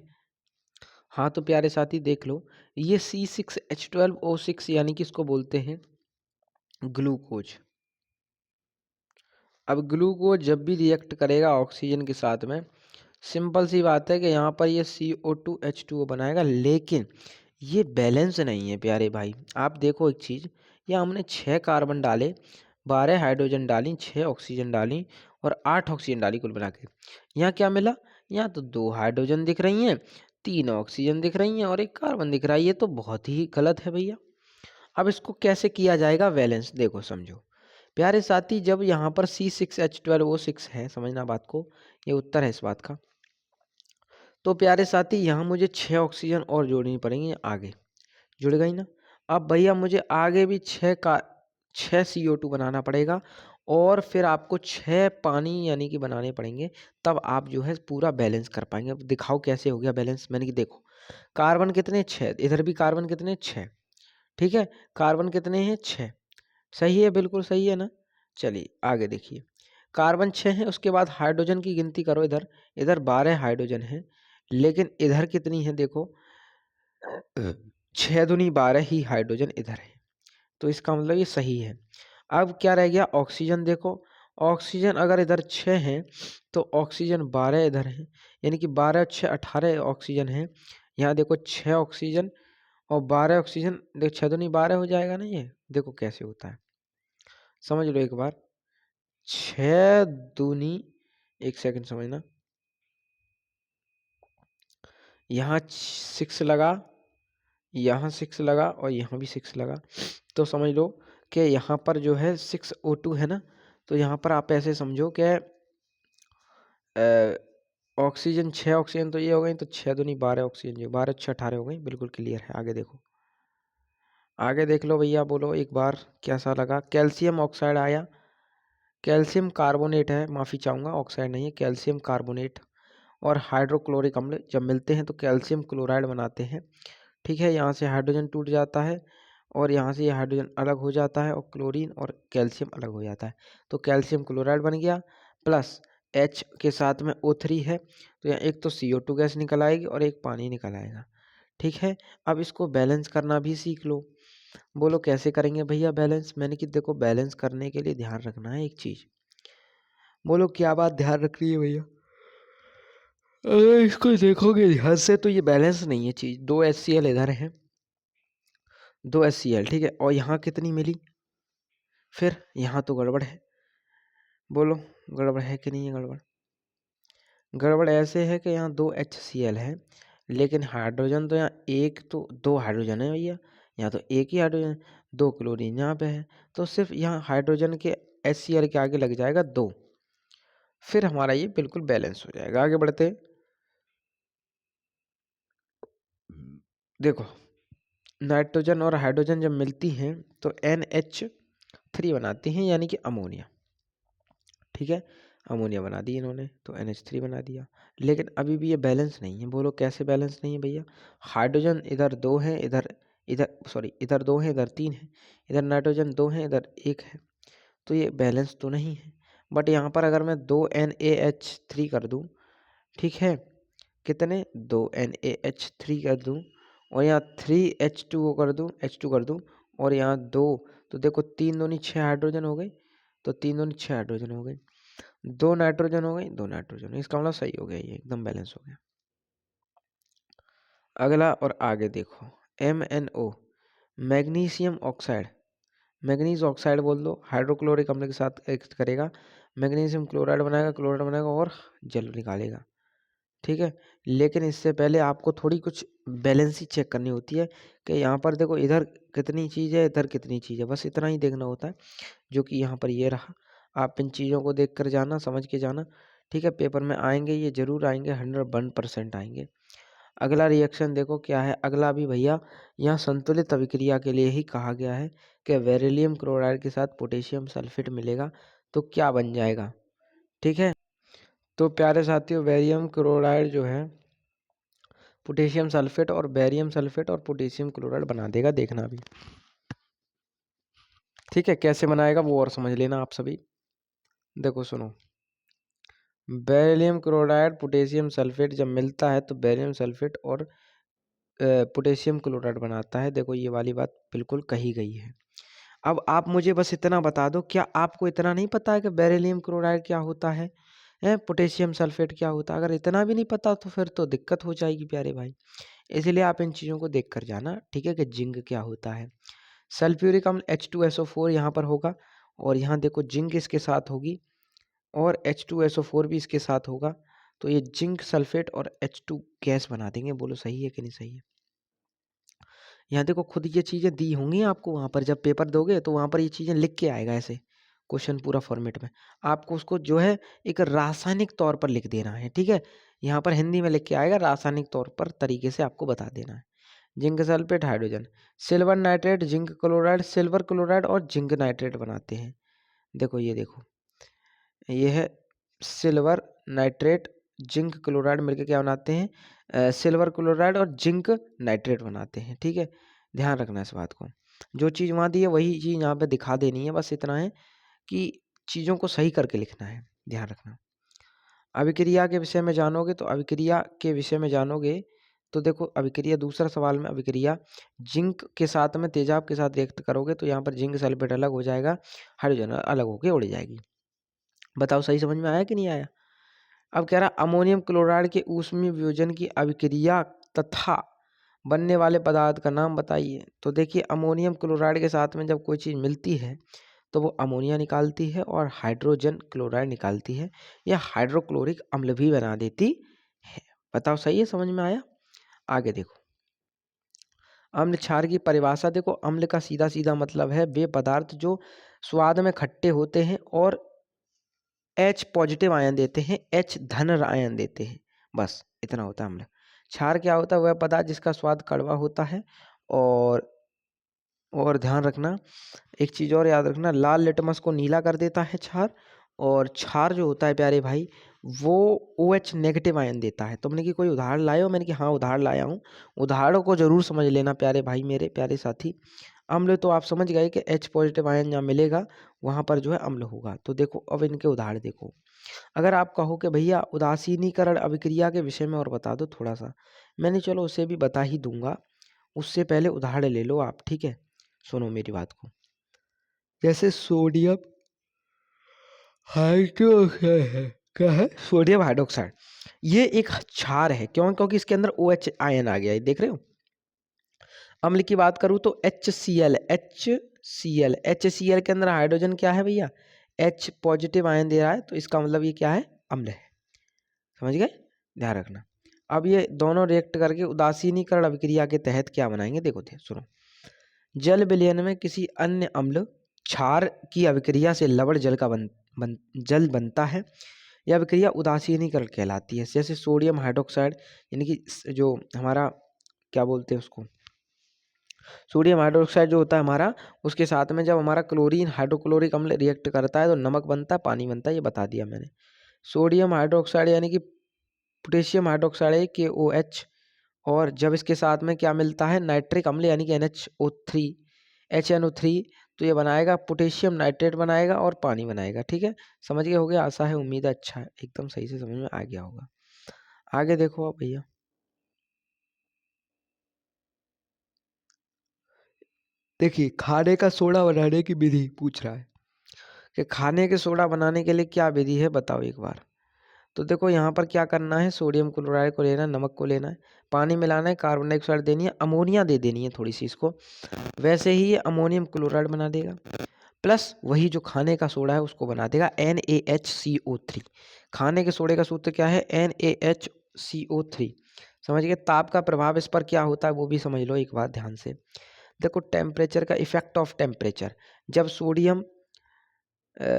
हाँ तो प्यारे साथी देख लो, ये C6H12O6 यानी कि इसको बोलते हैं ग्लूकोज। अब ग्लूकोज जब भी रिएक्ट करेगा ऑक्सीजन के साथ में, सिंपल सी बात है कि यहाँ पर ये CO2H2O बनाएगा, लेकिन ये बैलेंस नहीं है प्यारे भाई। आप देखो एक चीज़, यहाँ हमने 6 कार्बन डाले, 12 हाइड्रोजन डाली, 6 ऑक्सीजन डाली और 8 ऑक्सीजन डाली कुल मिला के। यहाँ क्या मिला? यहाँ तो 2 हाइड्रोजन दिख रही हैं, 3 ऑक्सीजन दिख रही हैं और 1 कार्बन दिख रहा है। ये तो बहुत ही गलत है भैया। अब इसको कैसे किया जाएगा बैलेंस? देखो समझो प्यारे साथी, जब यहाँ पर C6H12O6 है, समझना बात को, ये उत्तर है इस बात का। तो प्यारे साथी यहाँ मुझे 6 ऑक्सीजन और जोड़नी पड़ेंगी, आगे जुड़ गई ना। अब भैया मुझे आगे भी 6 CO2 बनाना पड़ेगा और फिर आपको 6 पानी यानी कि बनाने पड़ेंगे, तब आप जो है पूरा बैलेंस कर पाएंगे। अब दिखाओ कैसे हो गया बैलेंस। मैंने कि देखो कार्बन कितने? 6, इधर भी कार्बन कितने? 6। ठीक है, कार्बन कितने हैं? 6। सही है, बिल्कुल सही है ना। चलिए आगे देखिए, कार्बन 6 है, उसके बाद हाइड्रोजन की गिनती करो। इधर इधर 12 हाइड्रोजन है, लेकिन इधर कितनी है? देखो 6 दूनी 12 ही हाइड्रोजन इधर है, तो इसका मतलब ये सही है। अब क्या रह गया? ऑक्सीजन। देखो ऑक्सीजन अगर इधर 6 है तो ऑक्सीजन 12 इधर है, यानी कि 12 6 18 ऑक्सीजन है। यहाँ देखो 6 ऑक्सीजन और 12 ऑक्सीजन, देखो 6 दूनी 12 हो जाएगा ना। ये देखो कैसे होता है, समझ लो एक बार। 6 दूनी, एक सेकंड समझना, यहाँ 6 लगा, यहाँ 6 लगा और यहाँ भी 6 लगा, तो समझ लो कि यहाँ पर जो है 6O2 है ना। तो यहाँ पर आप ऐसे समझो कि ऑक्सीजन 6 ऑक्सीजन तो ये हो गई, तो 6 दूनी 12 ऑक्सीजन, जो 12 6 18 हो गई, बिल्कुल क्लियर है। आगे देखो, आगे देख लो भैया, बोलो एक बार कैसा लगा। कैल्शियम ऑक्साइड आया, कैल्शियम कार्बोनेट है, माफ़ी चाहूँगा, ऑक्साइड नहीं है, कैल्शियम कार्बोनेट और हाइड्रोक्लोरिक अम्ल जब मिलते हैं तो कैल्शियम क्लोराइड बनाते हैं। ठीक है, यहाँ से हाइड्रोजन टूट जाता है और यहाँ से ये हाइड्रोजन अलग हो जाता है और क्लोरीन और कैल्शियम अलग हो जाता है, तो कैल्शियम क्लोराइड बन गया। प्लस H के साथ में O3 है, तो यहाँ एक तो CO2 गैस निकल आएगी और एक पानी निकल आएगा। ठीक है, अब इसको बैलेंस करना भी सीख लो। बोलो कैसे करेंगे भैया बैलेंस? मैंने कि देखो बैलेंस करने के लिए ध्यान रखना है एक चीज़। बोलो क्या बात ध्यान रखनी है भैया? अगर इसको देखोगे ध्यान से तो ये बैलेंस नहीं है चीज़। 2 HCl इधर है, 2 HCl, ठीक है, और यहाँ कितनी मिली? फिर यहाँ तो गड़बड़ है। बोलो गड़बड़ है कि नहीं है? गड़बड़ गड़बड़ ऐसे है कि यहाँ 2 HCl है, लेकिन हाइड्रोजन तो यहाँ एक, तो 2 हाइड्रोजन है भैया, यहाँ तो एक ही हाइड्रोजन, 2 क्लोरीन यहाँ पे है, तो सिर्फ यहाँ हाइड्रोजन के HCl के आगे लग जाएगा 2, फिर हमारा ये बिल्कुल बैलेंस हो जाएगा। आगे बढ़ते हैं। देखो नाइट्रोजन और हाइड्रोजन जब मिलती हैं तो NH3 बनाती हैं, यानी कि अमोनिया। ठीक है, अमोनिया बना दी इन्होंने, तो NH3 बना दिया। लेकिन अभी भी ये बैलेंस नहीं है। बोलो कैसे बैलेंस नहीं है भैया? हाइड्रोजन इधर 2 है, इधर इधर सॉरी इधर 2 है, इधर 3 है, इधर नाइट्रोजन 2 है, इधर 1 है, तो ये बैलेंस तो नहीं है। बट यहाँ पर अगर मैं 2NaH3 कर दूँ, ठीक है, कितने 2NaH3 कर दूँ, और यहाँ 3H2O कर दूँ, H2 कर दूँ, और यहाँ 2, तो देखो 3 दूनी 6 हाइड्रोजन हो गए, तो 3 दूनी 6 हाइड्रोजन हो गए, 2 नाइट्रोजन हो गई, 2 नाइट्रोजन, इसका मतलब सही हो गया, ये एकदम बैलेंस हो गया। अगला और आगे देखो, MnO magnesium oxide, manganese oxide बोल दो, हाइड्रोक्लोरिक अम्ल के साथ एक्ट करेगा, मैग्नीशियम क्लोराइड बनाएगा और जल निकालेगा, ठीक है। लेकिन इससे पहले आपको थोड़ी कुछ बैलेंस ही चेक करनी होती है कि यहाँ पर देखो इधर कितनी चीज़ है, इधर कितनी चीज़ है, बस इतना ही देखना होता है, जो कि यहाँ पर ये रहा। आप इन चीज़ों को देख कर जाना, समझ के जाना, ठीक है। पेपर में आएंगे, ये जरूर आएंगे, 101% आएंगे। अगला रिएक्शन देखो क्या है, अगला भी भैया यहाँ संतुलित अभिक्रिया के लिए ही कहा गया है कि बेरिलियम क्लोराइड के साथ पोटेशियम सल्फेट मिलेगा तो क्या बन जाएगा, ठीक है। तो प्यारे साथियों, बेरियम क्लोराइड जो है पोटेशियम सल्फेट और बेरियम सल्फेट और पोटेशियम क्लोराइड बना देगा, देखना अभी, ठीक है। कैसे बनाएगा वो और समझ लेना आप सभी। देखो सुनो, बेरिलियम क्लोराइड पोटेशियम सल्फेट जब मिलता है तो बेरियम सल्फेट और पोटेशियम क्लोराइड बनाता है। देखो ये वाली बात बिल्कुल कही गई है। अब आप मुझे बस इतना बता दो, क्या आपको इतना नहीं पता है कि बेरिलियम क्लोराइड क्या होता है, पोटेशियम सल्फेट क्या होता है? अगर इतना भी नहीं पता तो फिर तो दिक्कत हो जाएगी प्यारे भाई। इसलिए आप इन चीज़ों को देख कर जाना, ठीक है, कि जिंक क्या होता है। सल्फ्यूरिक अम्ल H2SO4 यहाँ पर होगा, और यहाँ देखो जिंक इसके साथ होगी, और H2SO4 भी इसके साथ होगा, तो ये जिंक सल्फेट और H2 गैस बना देंगे। बोलो सही है कि नहीं सही है? यहाँ देखो खुद ये चीज़ें दी होंगी आपको, वहाँ पर जब पेपर दोगे तो वहाँ पर ये चीज़ें लिख के आएगा ऐसे क्वेश्चन पूरा फॉर्मेट में। आपको उसको जो है एक रासायनिक तौर पर लिख देना है, ठीक है। यहाँ पर हिंदी में लिख के आएगा, रासायनिक तौर पर तरीके से आपको बता देना है। Zinc sulphate hydrogen, silver nitrate, zinc chloride, silver chloride और जिंक नाइट्रेट बनाते हैं। देखो ये देखो, ये है सिल्वर नाइट्रेट, जिंक क्लोराइड मिलकर क्या बनाते हैं, सिल्वर क्लोराइड और जिंक नाइट्रेट बनाते हैं, ठीक है। ध्यान रखना इस बात को, जो चीज़ वहाँ दी है वही चीज़ यहाँ पे दिखा देनी है, बस इतना है कि चीज़ों को सही करके लिखना है, ध्यान रखना। अभिक्रिया के विषय में जानोगे तो अभिक्रिया के विषय में जानोगे तो देखो, अभिक्रिया दूसरा सवाल में अभिक्रिया जिंक के साथ में तेजाब के साथ रिएक्ट करोगे तो यहाँ पर जिंक सल्फेट अलग हो जाएगा, हाइड्रोजन अलग होकर उड़ जाएगी। बताओ सही समझ में आया कि नहीं आया? अब कह रहा अमोनियम क्लोराइड के ऊष्मीय वियोजन की अभिक्रिया तथा बनने वाले पदार्थ का नाम बताइए। तो देखिए, अमोनियम क्लोराइड के साथ में जब कोई चीज़ मिलती है तो वो अमोनिया निकालती है और हाइड्रोजन क्लोराइड निकालती है, या हाइड्रोक्लोरिक अम्ल भी बना देती है। बताओ सही है, समझ में आया? आगे देखो, अम्ल क्षार की परिभाषा देखो। अम्ल का सीधा सीधा मतलब है वे पदार्थ जो स्वाद में खट्टे होते हैं और H पॉजिटिव आयन देते हैं, H धन आयन देते हैं, बस इतना होता है अम्ल। क्षार क्या होता है? वह पदार्थ जिसका स्वाद कड़वा होता है। और ध्यान रखना, एक चीज़ और याद रखना, लाल लिटमस को नीला कर देता है क्षार, और क्षार जो होता है प्यारे भाई वो OH नेगेटिव आयन देता है। तुमने कि कोई उदाहरण लाए हो? मैंने कि हाँ उदाहरण लाया हूँ। उदाहरणों को जरूर समझ लेना प्यारे भाई, मेरे प्यारे साथी। अम्ल तो आप समझ गए कि H पॉजिटिव आयन जहाँ मिलेगा वहाँ पर जो है अम्ल होगा। तो देखो अब इनके उदाहरण देखो। अगर आप कहो कि भैया उदासीनीकरण अभिक्रिया के विषय में और बता दो थोड़ा सा, मैंने चलो उसे भी बता ही दूंगा, उससे पहले उदाहरण ले लो आप, ठीक है। सुनो मेरी बात को, जैसे सोडियम हाइड्रोक्साइड है, क्या है? सोडियम हाइड्रोक्साइड, ये एक क्षार है। क्यों? क्योंकि इसके अंदर OH आयन आ गया है, देख रहे हो। अम्ल की बात करूं तो HCl, HCl के अंदर हाइड्रोजन क्या है भैया? H पॉजिटिव आयन दे रहा है, तो इसका मतलब ये क्या है? अम्ल है। समझ गए? ध्यान रखना। अब ये दोनों रिएक्ट करके उदासीनीकरण अभिक्रिया के तहत क्या बनाएंगे, देखो थे सुनो। जल विलयन में किसी अन्य अम्ल क्षार की अभिक्रिया से लवण जल का जल बनता है। यह अभिक्रिया उदासीनीकरण कहलाती है। जैसे सोडियम हाइड्रोक्साइड, यानी कि जो हमारा क्या बोलते हैं उसको, सोडियम हाइड्रोक्साइड जो होता है हमारा, उसके साथ में जब हमारा क्लोरीन हाइड्रोक्लोरिक अम्ल रिएक्ट करता है तो नमक बनता है, पानी बनता है, ये बता दिया मैंने। सोडियम हाइड्रोक्साइड यानी कि पोटेशियम हाइड्रोक्साइड KOH, और जब इसके साथ में क्या मिलता है, नाइट्रिक अम्ल यानी कि HNO3, तो ये बनाएगा पोटेशियम नाइट्रेट बनाएगा और पानी बनाएगा। ठीक है, समझ गए हो गया, आशा है, उम्मीद है अच्छा है, एकदम सही से समझ में आ गया होगा। आगे देखो आप भैया, देखिए खाने का सोडा बनाने की विधि पूछ रहा है कि खाने के सोडा बनाने के लिए क्या विधि है, बताओ एक बार। तो देखो यहाँ पर क्या करना है, सोडियम क्लोराइड को लेना है, नमक को लेना है, पानी मिलाना है, कार्बन डाइऑक्साइड देनी है, अमोनिया दे देनी है थोड़ी सी इसको, वैसे ही ये अमोनियम क्लोराइड बना देगा, प्लस वही जो खाने का सोडा है उसको बना देगा NaHCO3। खाने के सोडे का सूत्र क्या है, NaHCO3। समझ गए, ताप का प्रभाव इस पर क्या होता है वो भी समझ लो एक बार ध्यान से। देखो टेम्परेचर का इफेक्ट ऑफ टेम्परेचर, जब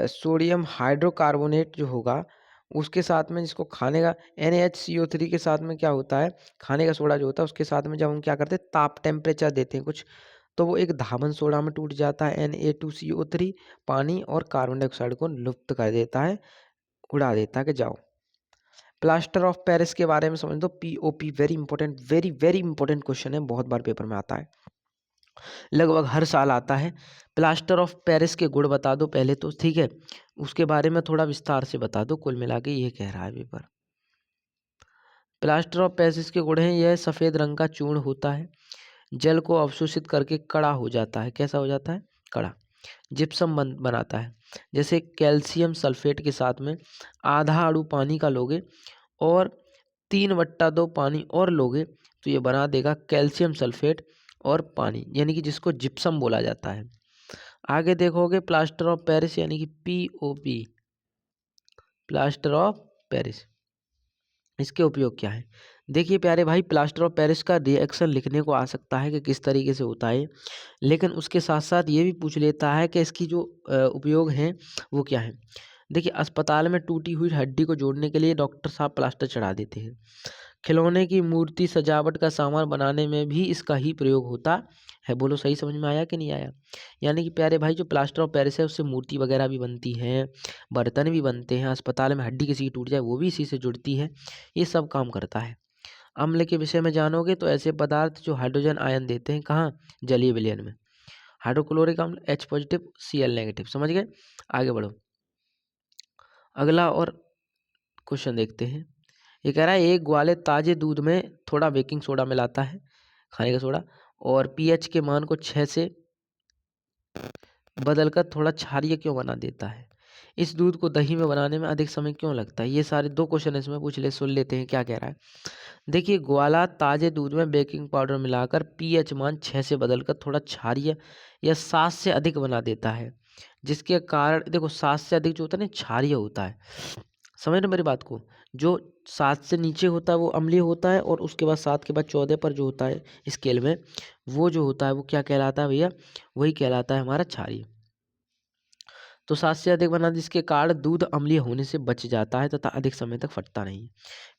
सोडियम हाइड्रोकार्बोनेट जो होगा उसके साथ में जिसको खाने का NaHCO3 के साथ में क्या होता है, खाने का सोडा जो होता है उसके साथ में जब हम क्या करते हैं, ताप टेम्परेचर देते हैं कुछ, तो वो एक धावन सोडा में टूट जाता है Na2CO3, पानी और कार्बन डाइऑक्साइड को लुप्त कर देता है, उड़ा देता है कि जाओ। प्लास्टर ऑफ पेरिस के बारे में समझ दो, POP, very important, very very important question है, बहुत बार पेपर में आता है, लगभग हर साल आता है। प्लास्टर ऑफ पेरिस के गुण बता दो पहले तो, ठीक है, उसके बारे में थोड़ा विस्तार से बता दो, कुल मिला के ये कह रहा है पेपर। प्लास्टर ऑफ पेरिस के गुण हैं, यह सफ़ेद रंग का चूर्ण होता है, जल को अवशोषित करके कड़ा हो जाता है, कैसा हो जाता है, कड़ा। जिप्सम बनाता है, जैसे कैल्शियम सल्फेट के साथ में आधा अणु पानी का लोगे और 3/2 पानी और लोगे तो ये बना देगा कैल्शियम सल्फेट और पानी, यानी कि जिसको जिप्सम बोला जाता है। आगे देखोगे प्लास्टर ऑफ पेरिस यानी कि POP, प्लास्टर ऑफ पेरिस, इसके उपयोग क्या है। देखिए प्यारे भाई, प्लास्टर ऑफ पेरिस का रिएक्शन लिखने को आ सकता है कि किस तरीके से होता है, लेकिन उसके साथ साथ ये भी पूछ लेता है कि इसकी जो उपयोग हैं वो क्या है। देखिए अस्पताल में टूटी हुई हड्डी को जोड़ने के लिए डॉक्टर साहब प्लास्टर चढ़ा देते हैं, खिलौने की मूर्ति सजावट का सामान बनाने में भी इसका ही प्रयोग होता है। बोलो सही समझ में आया कि नहीं आया। यानी कि प्यारे भाई जो प्लास्टर ऑफ पेरिस है उससे मूर्ति वगैरह भी बनती हैं, बर्तन भी बनते हैं, अस्पताल में हड्डी किसी की टूट जाए वो भी इसी से जुड़ती है, ये सब काम करता है। अम्ल के विषय में जानोगे तो ऐसे पदार्थ जो हाइड्रोजन आयन देते हैं, कहाँ, जलीय विलयन में। हाइड्रोक्लोरिक अम्ल H+, Cl-, समझ गए। आगे बढ़ो, अगला और क्वेश्चन देखते हैं। ये कह रहा है एक ग्वाले ताजे दूध में थोड़ा बेकिंग सोडा मिलाता है, खाने का सोडा, और pH के मान को 6 से बदलकर थोड़ा क्षारीय क्यों बना देता है। इस दूध को दही में बनाने में अधिक समय क्यों लगता है। ये सारे 2 क्वेश्चन इसमें पूछ ले, सुन लेते हैं क्या कह रहा है। देखिए ग्वाला ताजे दूध में बेकिंग पाउडर मिलाकर pH मान 6 से बदलकर थोड़ा क्षारीय या 7 से अधिक बना देता है, जिसके कारण देखो 7 से अधिक जो होता है ना क्षारीय होता है, समझ रहे मेरी बात को। जो 7 से नीचे होता है वो अम्लीय होता है, और उसके बाद 7 के बाद 14 पर जो होता है स्केल में, वो जो होता है वो क्या कहलाता है भैया, वही कहलाता है हमारा क्षारीय। तो 7 से अधिक बना जिसके कारण दूध अम्लीय होने से बच जाता है तथा अधिक समय तक फटता नहीं है।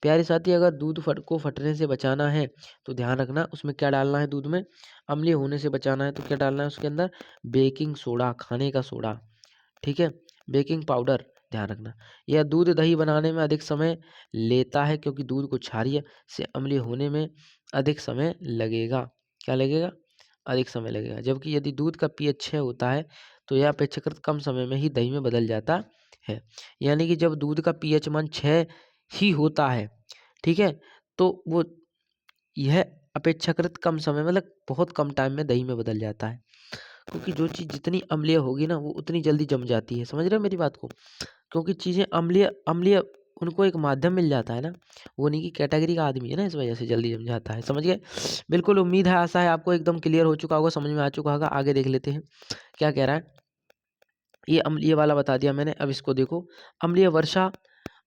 प्यारे साथी, अगर दूध को फटने से बचाना है तो ध्यान रखना उसमें क्या डालना है, दूध में अम्लीय होने से बचाना है तो क्या डालना है उसके अंदर, बेकिंग सोडा, खाने का सोडा, ठीक है, बेकिंग पाउडर, ध्यान रखना। यह दूध दही बनाने में अधिक समय लेता है क्योंकि दूध को क्षारीय से अम्लीय होने में अधिक समय लगेगा, क्या लगेगा, अधिक समय लगेगा। जबकि यदि दूध का pH 6 होता है तो यह अपेक्षाकृत कम समय में ही दही में बदल जाता है। यानी कि जब दूध का pH मान 6 ही होता है, ठीक है, तो वो यह अपेक्षाकृत कम समय, मतलब बहुत कम टाइम में दही में बदल जाता है, क्योंकि जो चीज़ जितनी अम्लीय होगी ना वो उतनी जल्दी जम जाती है, समझ रहे हो मेरी बात को। क्योंकि चीज़ें अम्लीय अम्लीय उनको एक माध्यम मिल जाता है ना, वो नहीं कि कैटेगरी का आदमी है ना, इस वजह से जल्दी जम जाता है, समझ गए। बिल्कुल, उम्मीद है, आशा है आपको एकदम क्लियर हो चुका होगा, समझ में आ चुका होगा। आगे देख लेते हैं क्या कह रहा है। ये अम्लीय वाला बता दिया मैंने, अब इसको देखो।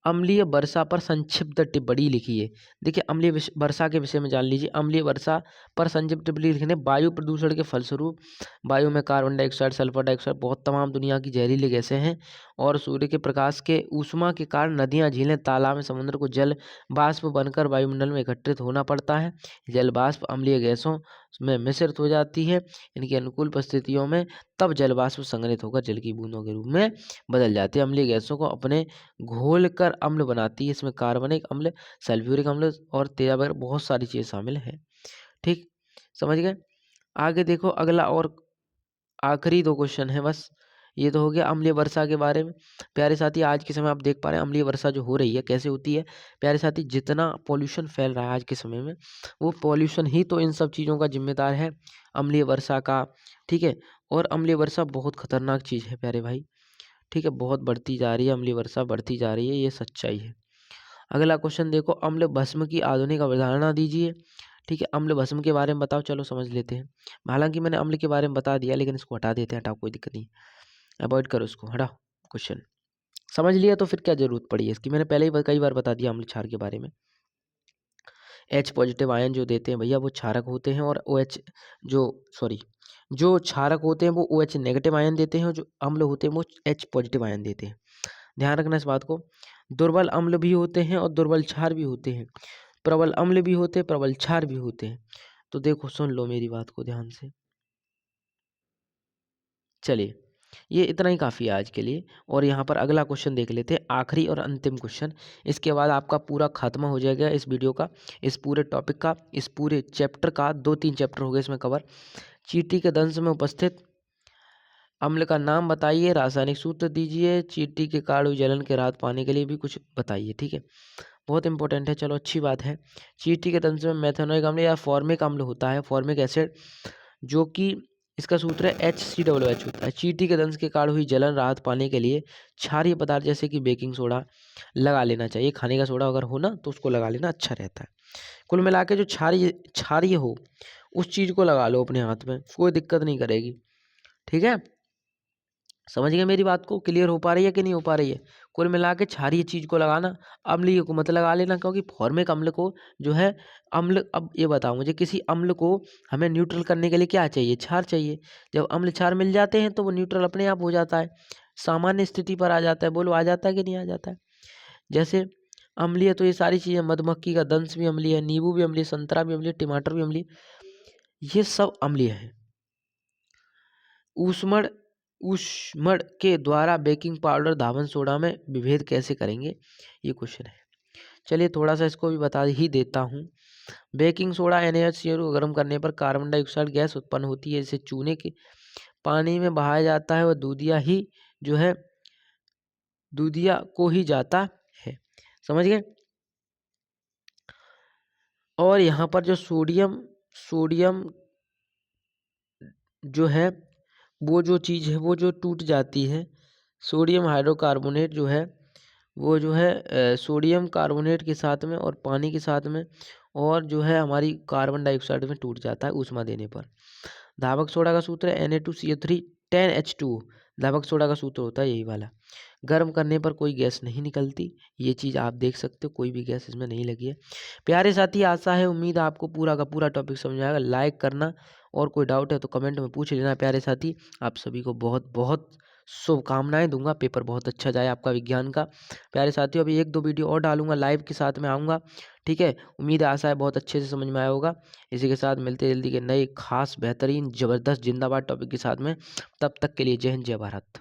अम्लीय वर्षा पर संक्षिप्त टिप्पणी लिखिए। देखिए अम्लीय वर्षा के विषय में जान लीजिए। अम्लीय वर्षा पर संक्षिप्त टिप्पणी लिखने, वायु प्रदूषण के फलस्वरूप वायु में कार्बन डाइऑक्साइड, सल्फर डाइऑक्साइड, बहुत तमाम दुनिया की जहरीली गैसें हैं, और सूर्य के प्रकाश के ऊष्मा के कारण नदियाँ, झीलें, तालाब, समुद्र को जल वाष्प बनकर वायुमंडल में एकत्रित होना पड़ता है। जल वाष्प अम्लीय गैसों में मिश्रित हो जाती है इनकी अनुकूल परिस्थितियों में, तब जल वाष्प संघनित होकर जल की बूंदों के रूप में बदल जाती है। अम्लीय गैसों को अपने घोल कर अम्ल बनाती है। इसमें कार्बनिक अम्ल, सल्फ्यूरिक अम्ल और तेजाब वगैरह बहुत सारी चीज़ें शामिल हैं। ठीक, समझ गए। आगे देखो अगला और आखिरी 2 क्वेश्चन है बस। ये तो हो गया अम्लीय वर्षा के बारे में। प्यारे साथी, आज के समय आप देख पा रहे हैं अम्लीय वर्षा जो हो रही है कैसे होती है। प्यारे साथी, जितना पॉल्यूशन फैल रहा है आज के समय में, वो पॉल्यूशन ही तो इन सब चीज़ों का जिम्मेदार है, अम्लीय वर्षा का। ठीक है, और अम्लीय वर्षा बहुत खतरनाक चीज़ है प्यारे भाई। ठीक है, बहुत बढ़ती जा रही है अम्लीय वर्षा, बढ़ती जा रही है, ये सच्चाई है। अगला क्वेश्चन देखो, अम्ल भस्म की आधुनिक अवधारणा दीजिए। ठीक है, अम्ल भस्म के बारे में बताओ। चलो समझ लेते हैं। हालांकि मैंने अम्ल के बारे में बता दिया, लेकिन इसको हटा देते हैं। हटाओ, कोई दिक्कत नहीं, अवॉइड करो इसको, हटाओ। क्वेश्चन समझ लिया तो फिर क्या जरूरत पड़ी है इसकी। मैंने पहले ही कई बार बता दिया अम्ल क्षार के बारे में। H पॉजिटिव आयन जो देते हैं भैया वो क्षारक होते हैं, और OH जो क्षारक होते हैं वो OH नेगेटिव आयन देते हैं, और जो अम्ल होते हैं वो H पॉजिटिव आयन देते हैं। ध्यान रखना इस बात को। दुर्बल अम्ल भी होते हैं और दुर्बल क्षार भी होते हैं। प्रबल अम्ल भी होते हैं, प्रबल क्षार भी होते हैं। तो देखो, सुन लो मेरी बात को ध्यान से। चलिए, ये इतना ही काफ़ी है आज के लिए। और यहाँ पर अगला क्वेश्चन देख लेते हैं, आखिरी और अंतिम क्वेश्चन। इसके बाद आपका पूरा खात्मा हो जाएगा इस वीडियो का, इस पूरे टॉपिक का, इस पूरे चैप्टर का। 2-3 चैप्टर हो गए इसमें कवर। चींटी के दंश में उपस्थित अम्ल का नाम बताइए, रासायनिक सूत्र दीजिए, चींटी के काढ़ हुई जलन के राहत पाने के लिए भी कुछ बताइए। ठीक है, बहुत इंपॉर्टेंट है। चलो, अच्छी बात है। चींटी के दंश में मेथनोइक अम्ल या फॉर्मिक अम्ल होता है, फॉर्मिक एसिड, जो कि इसका सूत्र है HCOOH होता है। चींटी के दंश के कारण हुई जलन राहत पाने के लिए क्षारीय पदार्थ जैसे कि बेकिंग सोडा लगा लेना चाहिए। खाने का सोडा अगर हो ना तो उसको लगा लेना, अच्छा रहता है। कुल मिला के जो क्षारीय हो उस चीज़ को लगा लो अपने हाथ में, कोई दिक्कत नहीं करेगी। ठीक है, समझ गए मेरी बात को। क्लियर हो पा रही है कि नहीं हो पा रही है। कुल मिला के क्षारीय चीज को लगाना, अम्लीय को मत लगा लेना, क्योंकि फॉर्मिक अम्ल को जो है अम्ल, अब ये बताओ मुझे, किसी अम्ल को हमें न्यूट्रल करने के लिए क्या चाहिए? क्षार चाहिए। जब अम्ल क्षार मिल जाते हैं तो वो न्यूट्रल अपने आप हो जाता है, सामान्य स्थिति पर आ जाता है। बोलो, आ जाता है कि नहीं आ जाता है? जैसे अम्लीय तो ये सारी चीजें, मधुमक्खी का दंश भी अम्लीय है, नींबू भी अम्लीय, संतरा भी अम्लीय, टमाटर भी अम्लीय, ये सब अम्लीय है। ऊष्मण ऊष्मण के द्वारा बेकिंग पाउडर धावन सोडा में विभेद कैसे करेंगे, ये क्वेश्चन है। चलिए, थोड़ा सा इसको भी बता ही देता हूँ। बेकिंग सोडा NaHCl को गर्म करने पर कार्बन डाइऑक्साइड गैस उत्पन्न होती है। इसे चूने के पानी में बहाया जाता है, वह दूधिया ही जो है दूधिया को ही जाता है। समझ गए। और यहाँ पर जो सोडियम सोडियम जो है वो जो चीज़ है वो जो टूट जाती है, सोडियम हाइड्रोकार्बोनेट जो है वो जो है सोडियम कार्बोनेट के साथ में और पानी के साथ में, और जो है हमारी कार्बन डाइऑक्साइड में टूट जाता है ऊष्मा देने पर। धावक सोडा का सूत्र है Na2CO3 10H2O। धावक सोडा का सूत्र होता है यही वाला। गर्म करने पर कोई गैस नहीं निकलती, ये चीज़ आप देख सकते हो, कोई भी गैस इसमें नहीं लगी है। प्यारे साथी, आशा है उम्मीद है आपको पूरा का पूरा टॉपिक समझ आएगा। लाइक करना, और कोई डाउट है तो कमेंट में पूछ लेना। प्यारे साथी, आप सभी को बहुत बहुत शुभकामनाएं दूंगा। पेपर बहुत अच्छा जाए आपका विज्ञान का। प्यारे साथियों, अभी 1-2 वीडियो और डालूंगा, लाइव के साथ में आऊँगा। ठीक है, उम्मीद है, आशा है बहुत अच्छे से समझ में आया होगा। इसी के साथ मिलते जल्दी के नए खास बेहतरीन ज़बरदस्त जिंदाबाद टॉपिक के साथ में। तब तक के लिए जय हिंद, जय भारत।